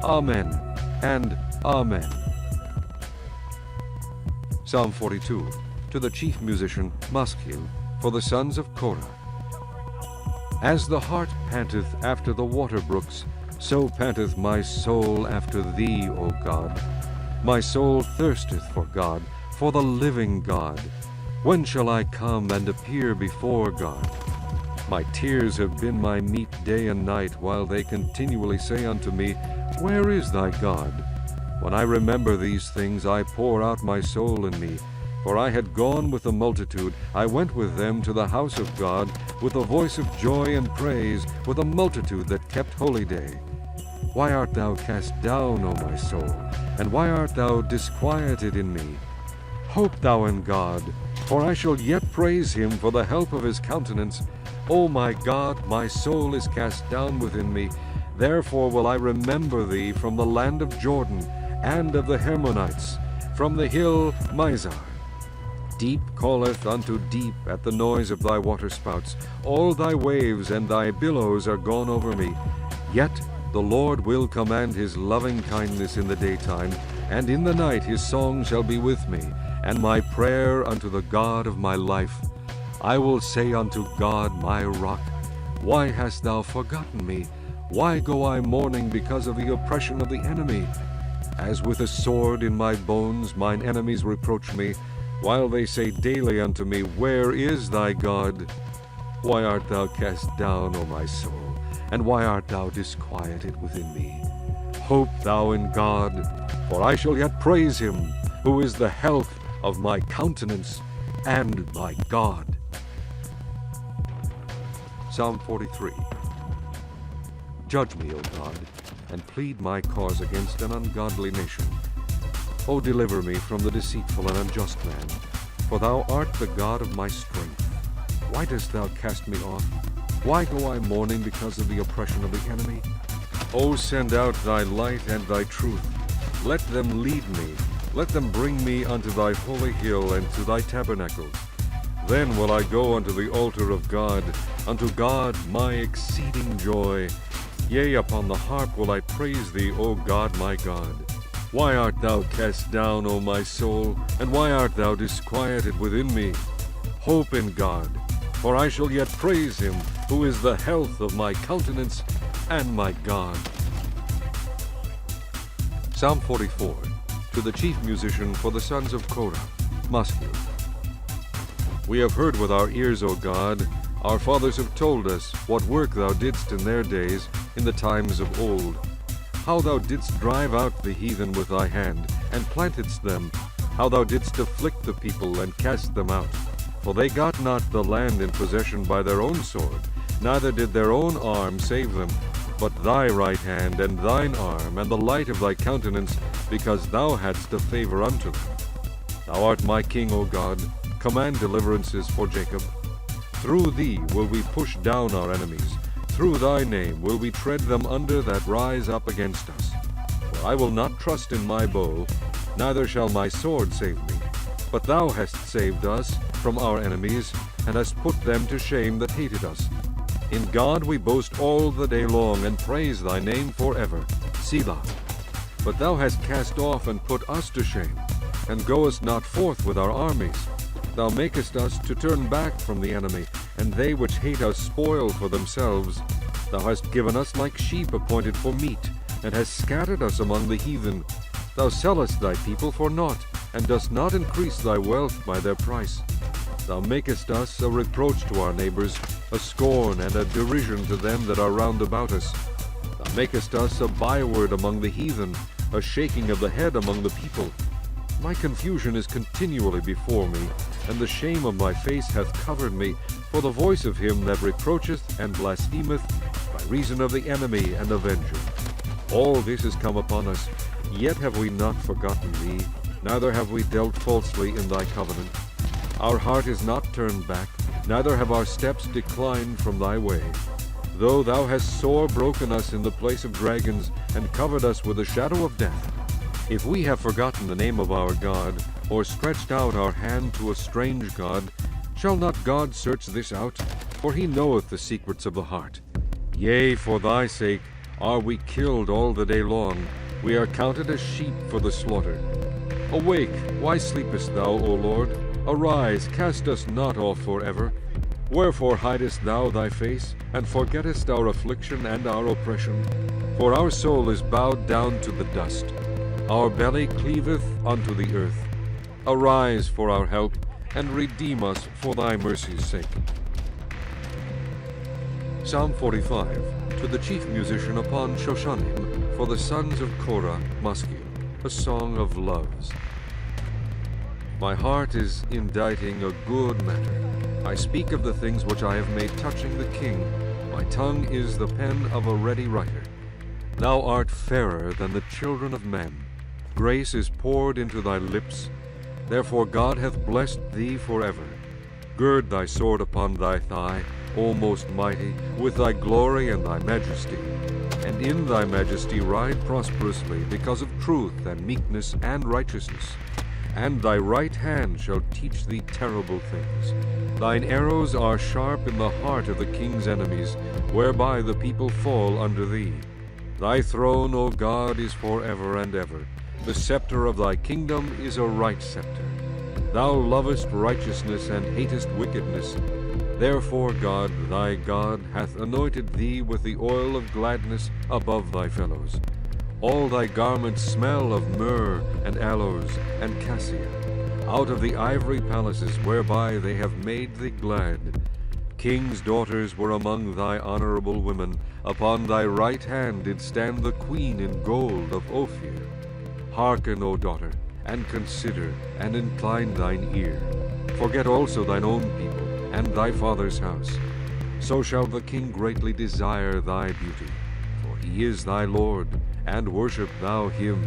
Amen and Amen. Psalm 42. To the chief musician, Maschil, for the sons of Korah. As the hart panteth after the water brooks, so panteth my soul after thee, O God. My soul thirsteth for God, for the living God. When shall I come and appear before God? My tears have been my meat day and night, while they continually say unto me, Where is thy God? When I remember these things, I pour out my soul in me. For I had gone with the multitude, I went with them to the house of God, with a voice of joy and praise, with a multitude that kept holy day. Why art thou cast down, O my soul? And why art thou disquieted in me? Hope thou in God, for I shall yet praise him for the help of his countenance. O my God, my soul is cast down within me. Therefore will I remember thee from the land of Jordan, and of the Hermonites, from the hill Mizar. Deep calleth unto deep at the noise of thy waterspouts. All thy waves and thy billows are gone over me. Yet the Lord will command his loving kindness in the daytime, and in the night his song shall be with me, and my prayer unto the God of my life. I will say unto God my rock, Why hast thou forgotten me? Why go I mourning because of the oppression of the enemy? As with a sword in my bones mine enemies reproach me, while they say daily unto me, Where is thy God? Why art thou cast down, O my soul? And why art thou disquieted within me? Hope thou in God, for I shall yet praise him, who is the health of my countenance and my God. Psalm 43. Judge me, O God, and plead my cause against an ungodly nation. O deliver me from the deceitful and unjust man, for thou art the God of my strength. Why dost thou cast me off? Why go I mourning because of the oppression of the enemy? O send out thy light and thy truth. Let them lead me. Let them bring me unto thy holy hill and to thy tabernacle. Then will I go unto the altar of God, unto God my exceeding joy. Yea, upon the harp will I praise thee, O God my God. Why art thou cast down, O my soul, and why art thou disquieted within me? Hope in God, for I shall yet praise him, who is the health of my countenance and my God. Psalm 44, to the chief musician for the sons of Korah, Muscu. We have heard with our ears, O God, our fathers have told us what work thou didst in their days, in the times of old, how thou didst drive out the heathen with thy hand, and plantedst them, how thou didst afflict the people, and cast them out. For they got not the land in possession by their own sword, neither did their own arm save them, but thy right hand, and thine arm, and the light of thy countenance, because thou hadst a favor unto them. Thou art my king, O God, command deliverances for Jacob. Through thee will we push down our enemies. Through thy name will we tread them under that rise up against us. For I will not trust in my bow, neither shall my sword save me. But thou hast saved us from our enemies, and hast put them to shame that hated us. In God we boast all the day long, and praise thy name forever. Selah. But thou hast cast off and put us to shame, and goest not forth with our armies. Thou makest us to turn back from the enemy, and they which hate us spoil for themselves. Thou hast given us like sheep appointed for meat, and hast scattered us among the heathen. Thou sellest thy people for naught, and dost not increase thy wealth by their price. Thou makest us a reproach to our neighbors, a scorn and a derision to them that are round about us. Thou makest us a byword among the heathen, a shaking of the head among the people. My confusion is continually before me, and the shame of my face hath covered me, for the voice of him that reproacheth and blasphemeth, by reason of the enemy and avenger. All this is come upon us, yet have we not forgotten thee, neither have we dealt falsely in thy covenant. Our heart is not turned back, neither have our steps declined from thy way. Though thou hast sore broken us in the place of dragons, and covered us with the shadow of death, if we have forgotten the name of our God, or stretched out our hand to a strange God, shall not God search this out? For he knoweth the secrets of the heart. Yea, for thy sake are we killed all the day long. We are counted as sheep for the slaughter. Awake, why sleepest thou, O Lord? Arise, cast us not off forever. Wherefore hidest thou thy face, and forgettest our affliction and our oppression? For our soul is bowed down to the dust. Our belly cleaveth unto the earth. Arise for our help, and redeem us for thy mercy's sake. Psalm 45, to the chief musician upon Shoshanim, for the sons of Korah, Muscu, a song of loves. My heart is inditing a good matter. I speak of the things which I have made touching the king. My tongue is the pen of a ready writer. Thou art fairer than the children of men. Grace is poured into thy lips. Therefore God hath blessed thee forever. Gird thy sword upon thy thigh, O most mighty, with thy glory and thy majesty. And in thy majesty ride prosperously, because of truth and meekness and righteousness. And thy right hand shall teach thee terrible things. Thine arrows are sharp in the heart of the king's enemies, whereby the people fall under thee. Thy throne, O God, is forever and ever. The scepter of thy kingdom is a right scepter. Thou lovest righteousness and hatest wickedness. Therefore God, thy God, hath anointed thee with the oil of gladness above thy fellows. All thy garments smell of myrrh and aloes and cassia, out of the ivory palaces whereby they have made thee glad. Kings' daughters were among thy honorable women. Upon thy right hand did stand the queen in gold of Ophir. Hearken, O daughter, and consider, and incline thine ear. Forget also thine own people, and thy father's house. So shall the king greatly desire thy beauty, for he is thy Lord, and worship thou him.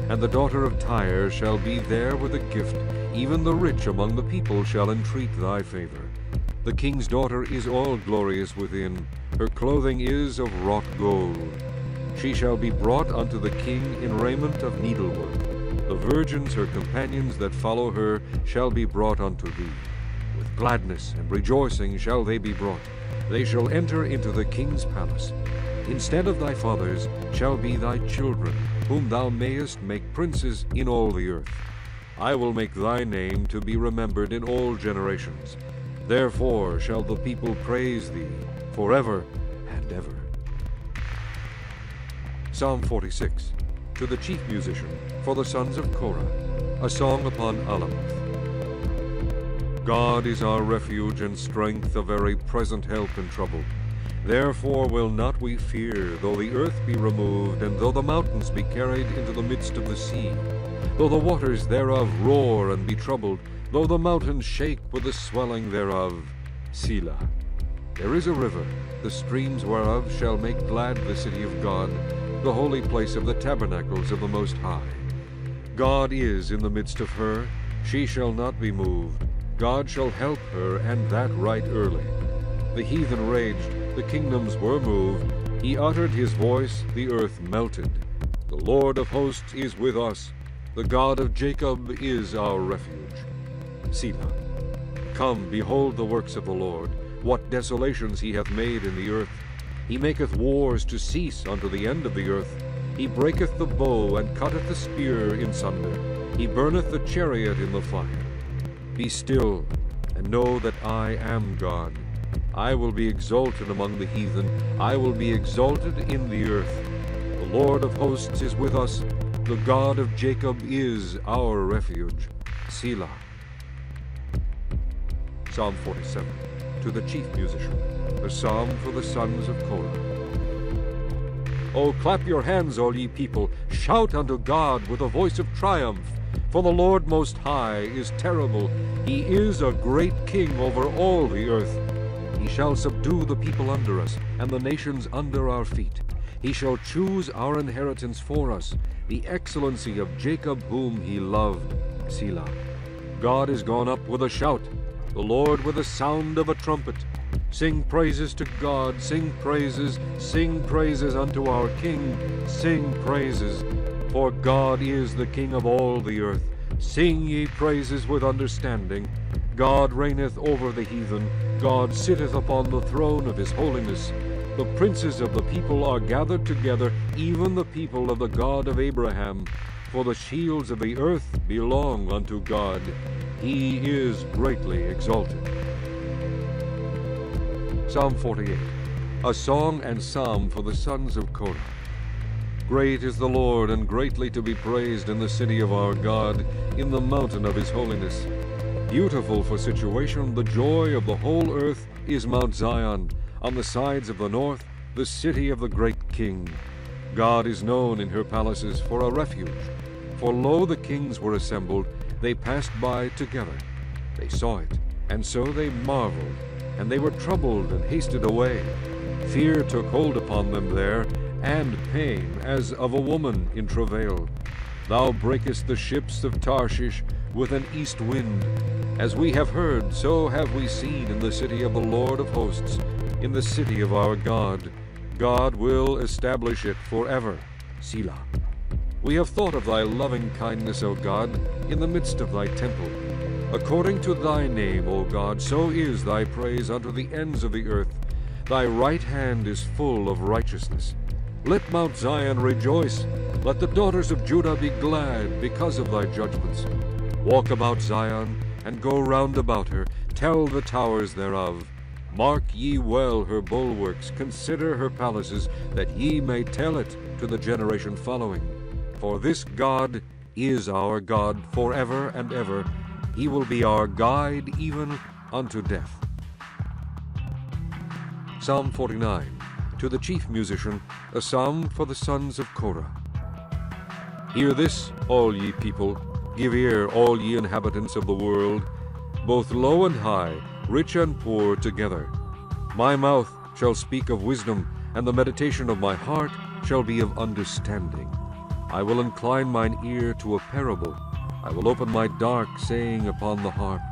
And the daughter of Tyre shall be there with a gift, even the rich among the people shall entreat thy favor. The king's daughter is all glorious within, her clothing is of wrought gold. She shall be brought unto the king in raiment of needlework. The virgins, her companions that follow her, shall be brought unto thee. With gladness and rejoicing shall they be brought. They shall enter into the king's palace. Instead of thy fathers shall be thy children, whom thou mayest make princes in all the earth. I will make thy name to be remembered in all generations. Therefore shall the people praise thee forever and ever. Psalm 46, to the chief musician, for the sons of Korah, a song upon Alamoth. God is our refuge and strength, a very present help in trouble. Therefore will not we fear, though the earth be removed, and though the mountains be carried into the midst of the sea, though the waters thereof roar and be troubled, though the mountains shake with the swelling thereof. Selah. There is a river, the streams whereof shall make glad the city of God, the holy place of the tabernacles of the Most High. God is in the midst of her, she shall not be moved. God shall help her, and that right early. The heathen raged, the kingdoms were moved. He uttered his voice, the earth melted. The Lord of hosts is with us. The God of Jacob is our refuge. Selah. Come, behold the works of the Lord, what desolations he hath made in the earth. He maketh wars to cease unto the end of the earth. He breaketh the bow, and cutteth the spear in sunder. He burneth the chariot in the fire. Be still, and know that I am God. I will be exalted among the heathen. I will be exalted in the earth. The Lord of hosts is with us. The God of Jacob is our refuge. Selah. Psalm 47, to the chief musician, the psalm for the sons of Korah. O clap your hands, all ye people. Shout unto God with a voice of triumph. For the Lord Most High is terrible. He is a great king over all the earth. He shall subdue the people under us, and the nations under our feet. He shall choose our inheritance for us, the excellency of Jacob whom he loved. Selah. God is gone up with a shout, the Lord with the sound of a trumpet. Sing praises to God, sing praises unto our King, sing praises. For God is the King of all the earth. Sing ye praises with understanding. God reigneth over the heathen. God sitteth upon the throne of his holiness. The princes of the people are gathered together, even the people of the God of Abraham. For the shields of the earth belong unto God. He is greatly exalted. Psalm 48, a song and psalm for the sons of Korah. Great is the Lord, and greatly to be praised in the city of our God, in the mountain of his holiness. Beautiful for situation, the joy of the whole earth is Mount Zion, on the sides of the north, the city of the great King. God is known in her palaces for a refuge. For lo, the kings were assembled, they passed by together. They saw it, and so they marveled, and they were troubled and hasted away. Fear took hold upon them there, and pain as of a woman in travail. Thou breakest the ships of Tarshish with an east wind. As we have heard, so have we seen in the city of the Lord of hosts, in the city of our God. God will establish it forever. Selah. We have thought of thy loving kindness, O God, in the midst of thy temple. According to thy name, O God, so is thy praise unto the ends of the earth. Thy right hand is full of righteousness. Let Mount Zion rejoice. Let the daughters of Judah be glad because of thy judgments. Walk about Zion, and go round about her. Tell the towers thereof. Mark ye well her bulwarks, consider her palaces, that ye may tell it to the generation following. For this God is our God forever and ever. He will be our guide even unto death. Psalm 49. To the chief musician, a psalm for the sons of Korah. Hear this, all ye people, give ear, all ye inhabitants of the world, both low and high, rich and poor together. My mouth shall speak of wisdom, and the meditation of my heart shall be of understanding. I will incline mine ear to a parable. I will open my dark saying upon the harp.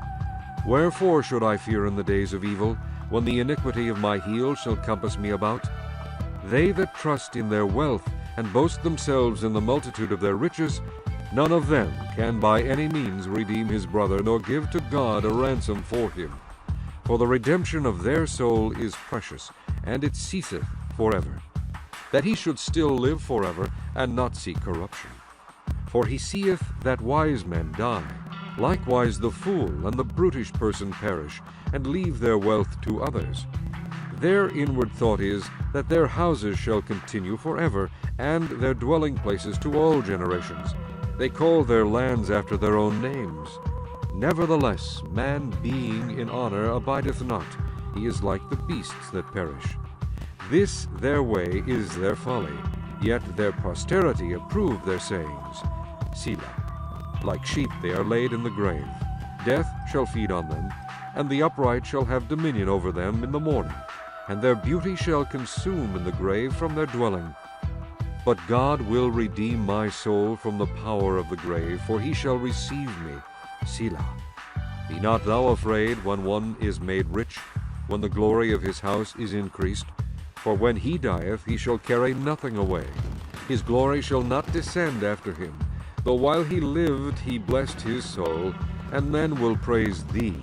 Wherefore should I fear in the days of evil, when the iniquity of my heel shall compass me about? They that trust in their wealth, and boast themselves in the multitude of their riches, none of them can by any means redeem his brother, nor give to God a ransom for him. For the redemption of their soul is precious, and it ceaseth forever, that he should still live forever, and not see corruption. For he seeth that wise men die, likewise the fool and the brutish person perish, and leave their wealth to others. Their inward thought is that their houses shall continue forever, and their dwelling places to all generations. They call their lands after their own names. Nevertheless, man being in honor abideth not. He is like the beasts that perish. This their way is their folly, yet their posterity approve their sayings. Selah. Like sheep they are laid in the grave. Death shall feed on them, and the upright shall have dominion over them in the morning, and their beauty shall consume in the grave from their dwelling. But God will redeem my soul from the power of the grave, for he shall receive me. Selah. Be not thou afraid when one is made rich, when the glory of his house is increased. For when he dieth, he shall carry nothing away. His glory shall not descend after him. Though while he lived he blessed his soul, and men will praise thee,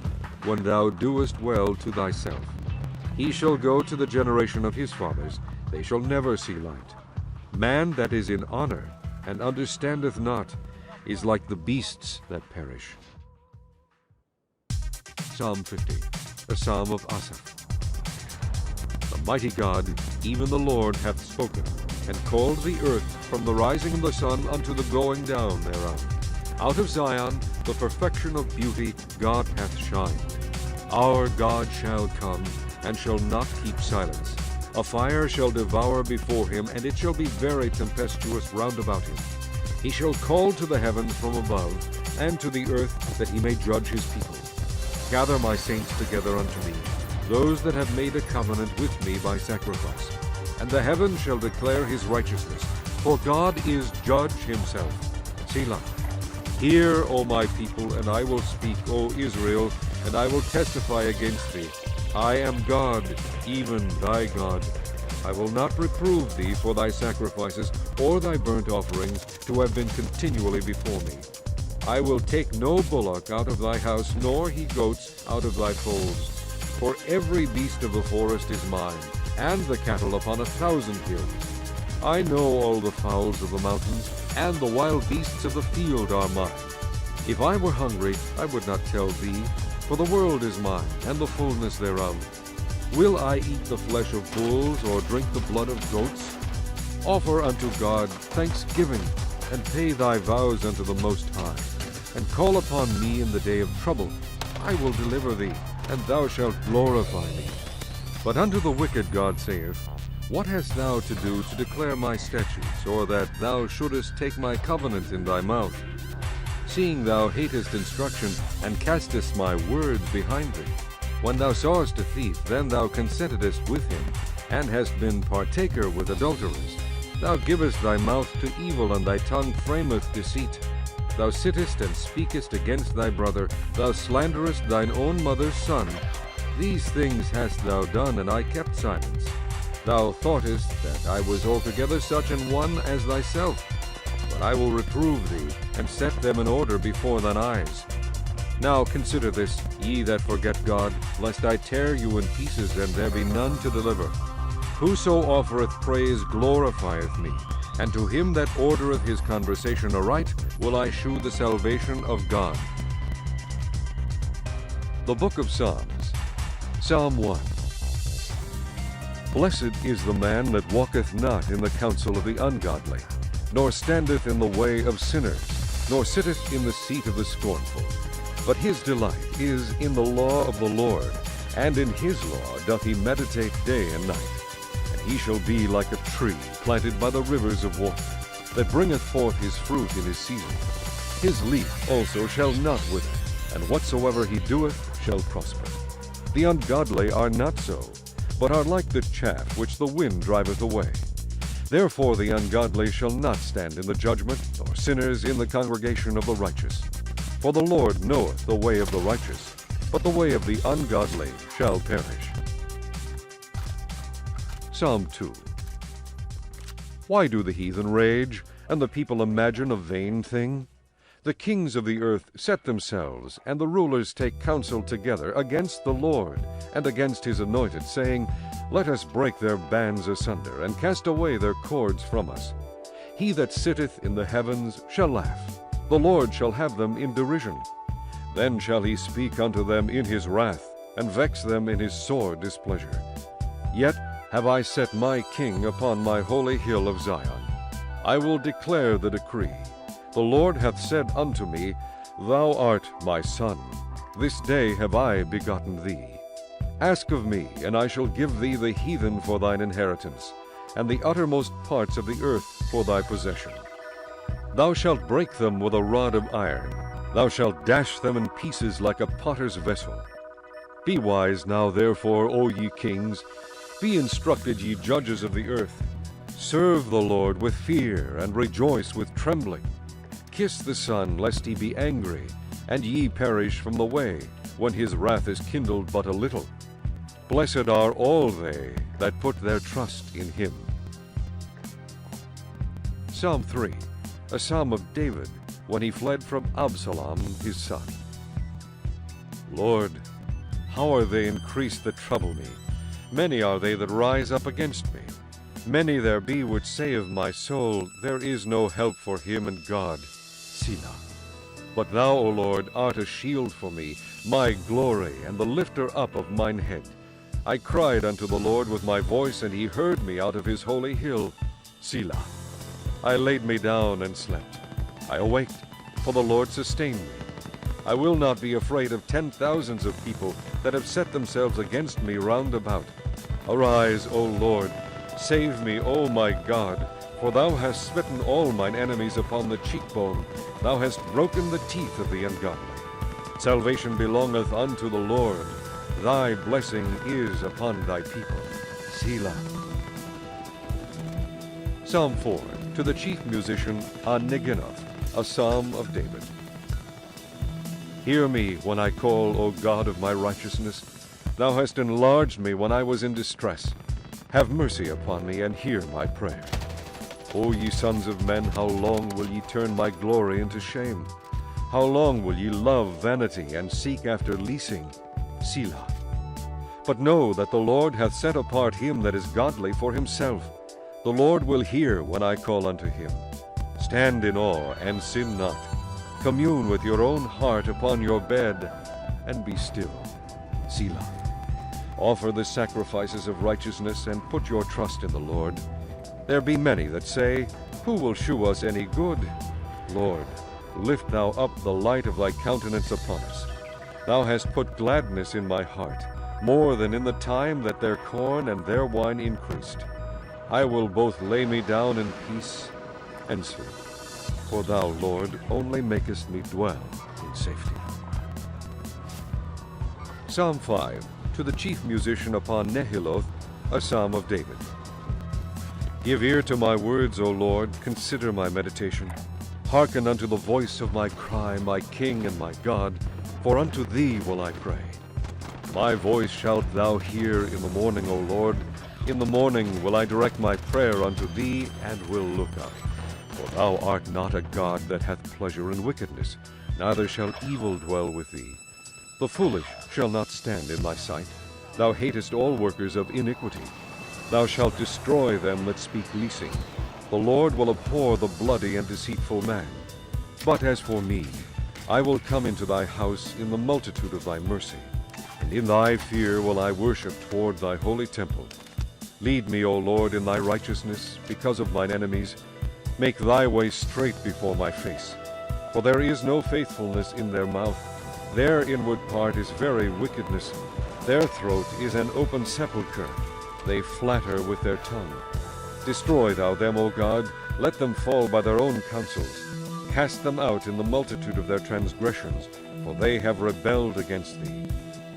when thou doest well to thyself. He shall go to the generation of his fathers, they shall never see light. Man that is in honor, and understandeth not, is like the beasts that perish. Psalm 50, a psalm of Assam. The mighty God, even the Lord, hath spoken, and called the earth from the rising of the sun unto the going down thereof. Out of Zion, the perfection of beauty, God hath shined. Our God shall come, and shall not keep silence. A fire shall devour before him, and it shall be very tempestuous round about him. He shall call to the heavens from above, and to the earth, that he may judge his people. Gather my saints together unto me, those that have made a covenant with me by sacrifice. And the heavens shall declare his righteousness, for God is judge himself. Selah. Hear, O my people, and I will speak, O Israel, and I will testify against thee. I am God, even thy God. I will not reprove thee for thy sacrifices, or thy burnt offerings, to have been continually before me. I will take no bullock out of thy house, nor he-goats out of thy folds. For every beast of the forest is mine, and the cattle upon 1,000 hills. I know all the fowls of the mountains, and the wild beasts of the field are mine. If I were hungry, I would not tell thee, for the world is mine, and the fullness thereof. Will I eat the flesh of bulls, or drink the blood of goats? Offer unto God thanksgiving, and pay thy vows unto the Most High. And call upon me in the day of trouble. I will deliver thee, and thou shalt glorify me. But unto the wicked God saith, What hast thou to do to declare my statutes, or that thou shouldest take my covenant in thy mouth? Seeing thou hatest instruction, and castest my words behind thee. When thou sawest a thief, then thou consentedst with him, and hast been partaker with adulterers. Thou givest thy mouth to evil, and thy tongue frameth deceit. Thou sittest and speakest against thy brother, thou slanderest thine own mother's son. These things hast thou done, and I kept silence. Thou thoughtest that I was altogether such an one as thyself. But I will reprove thee, and set them in order before thine eyes. Now consider this, ye that forget God, lest I tear you in pieces, and there be none to deliver. Whoso offereth praise glorifieth me, and to him that ordereth his conversation aright will I shew the salvation of God. The Book of Psalms. Psalm 1. Blessed is the man that walketh not in the counsel of the ungodly, nor standeth in the way of sinners, nor sitteth in the seat of the scornful. But his delight is in the law of the Lord, and in his law doth he meditate day and night. And he shall be like a tree planted by the rivers of water, that bringeth forth his fruit in his season. His leaf also shall not wither, and whatsoever he doeth shall prosper. The ungodly are not so, but are like the chaff which the wind driveth away. Therefore the ungodly shall not stand in the judgment, nor sinners in the congregation of the righteous. For the Lord knoweth the way of the righteous, but the way of the ungodly shall perish. Psalm 2. Why do the heathen rage, and the people imagine a vain thing? The kings of the earth set themselves, and the rulers take counsel together against the Lord, and against his anointed, saying, Let us break their bands asunder, and cast away their cords from us. He that sitteth in the heavens shall laugh. The Lord shall have them in derision. Then shall he speak unto them in his wrath, and vex them in his sore displeasure. Yet have I set my king upon my holy hill of Zion. I will declare the decree. The Lord hath said unto me, Thou art my son. This day have I begotten thee. Ask of me, and I shall give thee the heathen for thine inheritance, and the uttermost parts of the earth for thy possession. Thou shalt break them with a rod of iron. Thou shalt dash them in pieces like a potter's vessel. Be wise now therefore, O ye kings. Be instructed, ye judges of the earth. Serve the Lord with fear, and rejoice with trembling. Kiss the Son, lest he be angry, and ye perish from the way, when his wrath is kindled but a little. Blessed are all they that put their trust in him. Psalm 3, a psalm of David, when he fled from Absalom his son. Lord, how are they increased that trouble me? Many are they that rise up against me. Many there be which say of my soul, There is no help for him in God. Selah. But thou, O Lord, art a shield for me, my glory, and the lifter up of mine head. I cried unto the Lord with my voice, and he heard me out of his holy hill. Selah. I laid me down and slept. I awaked, for the Lord sustained me. I will not be afraid of 10,000s of people that have set themselves against me round about. Arise, O Lord, save me, O my God, for thou hast smitten all mine enemies upon the cheekbone. Thou hast broken the teeth of the ungodly. Salvation belongeth unto the Lord. Thy blessing is upon thy people. Selah. Psalm 4, to the chief musician On-Neginoth, a psalm of David. Hear me when I call, O God of my righteousness. Thou hast enlarged me when I was in distress. Have mercy upon me, and hear my prayer. O ye sons of men, how long will ye turn my glory into shame? How long will ye love vanity, and seek after leasing? Selah. But know that the Lord hath set apart him that is godly for himself. The Lord will hear when I call unto him. Stand in awe, and sin not. Commune with your own heart upon your bed, and be still. Selah. Offer the sacrifices of righteousness, and put your trust in the Lord. There be many that say, Who will shew us any good? Lord, lift thou up the light of thy countenance upon us. Thou hast put gladness in my heart, more than in the time that their corn and their wine increased. I will both lay me down in peace and sleep. For thou, Lord, only makest me dwell in safety. Psalm 5, to the chief musician upon Nehiloth, a psalm of David. Give ear to my words, O Lord, consider my meditation. Hearken unto the voice of my cry, my King and my God, for unto thee will I pray. My voice shalt thou hear in the morning, O Lord. In the morning will I direct my prayer unto thee, and will look up. For thou art not a God that hath pleasure in wickedness, neither shall evil dwell with thee. The foolish shall not stand in thy sight. Thou hatest all workers of iniquity. Thou shalt destroy them that speak leasing. The Lord will abhor the bloody and deceitful man. But as for me, I will come into thy house in the multitude of thy mercy, and in thy fear will I worship toward thy holy temple. Lead me, O Lord, in thy righteousness, because of mine enemies. Make thy way straight before my face. For there is no faithfulness in their mouth. Their inward part is very wickedness. Their throat is an open sepulchre. They flatter with their tongue. Destroy thou them, O God. Let them fall by their own counsels. Cast them out in the multitude of their transgressions, for they have rebelled against thee.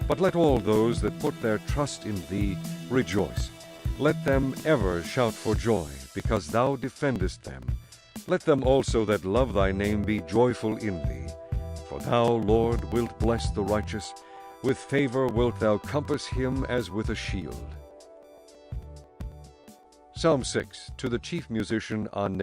But let all those that put their trust in thee rejoice. Let them ever shout for joy, because thou defendest them. Let them also that love thy name be joyful in thee. For thou, Lord, wilt bless the righteous. With favor wilt thou compass him as with a shield. Psalm 6, to the chief musician on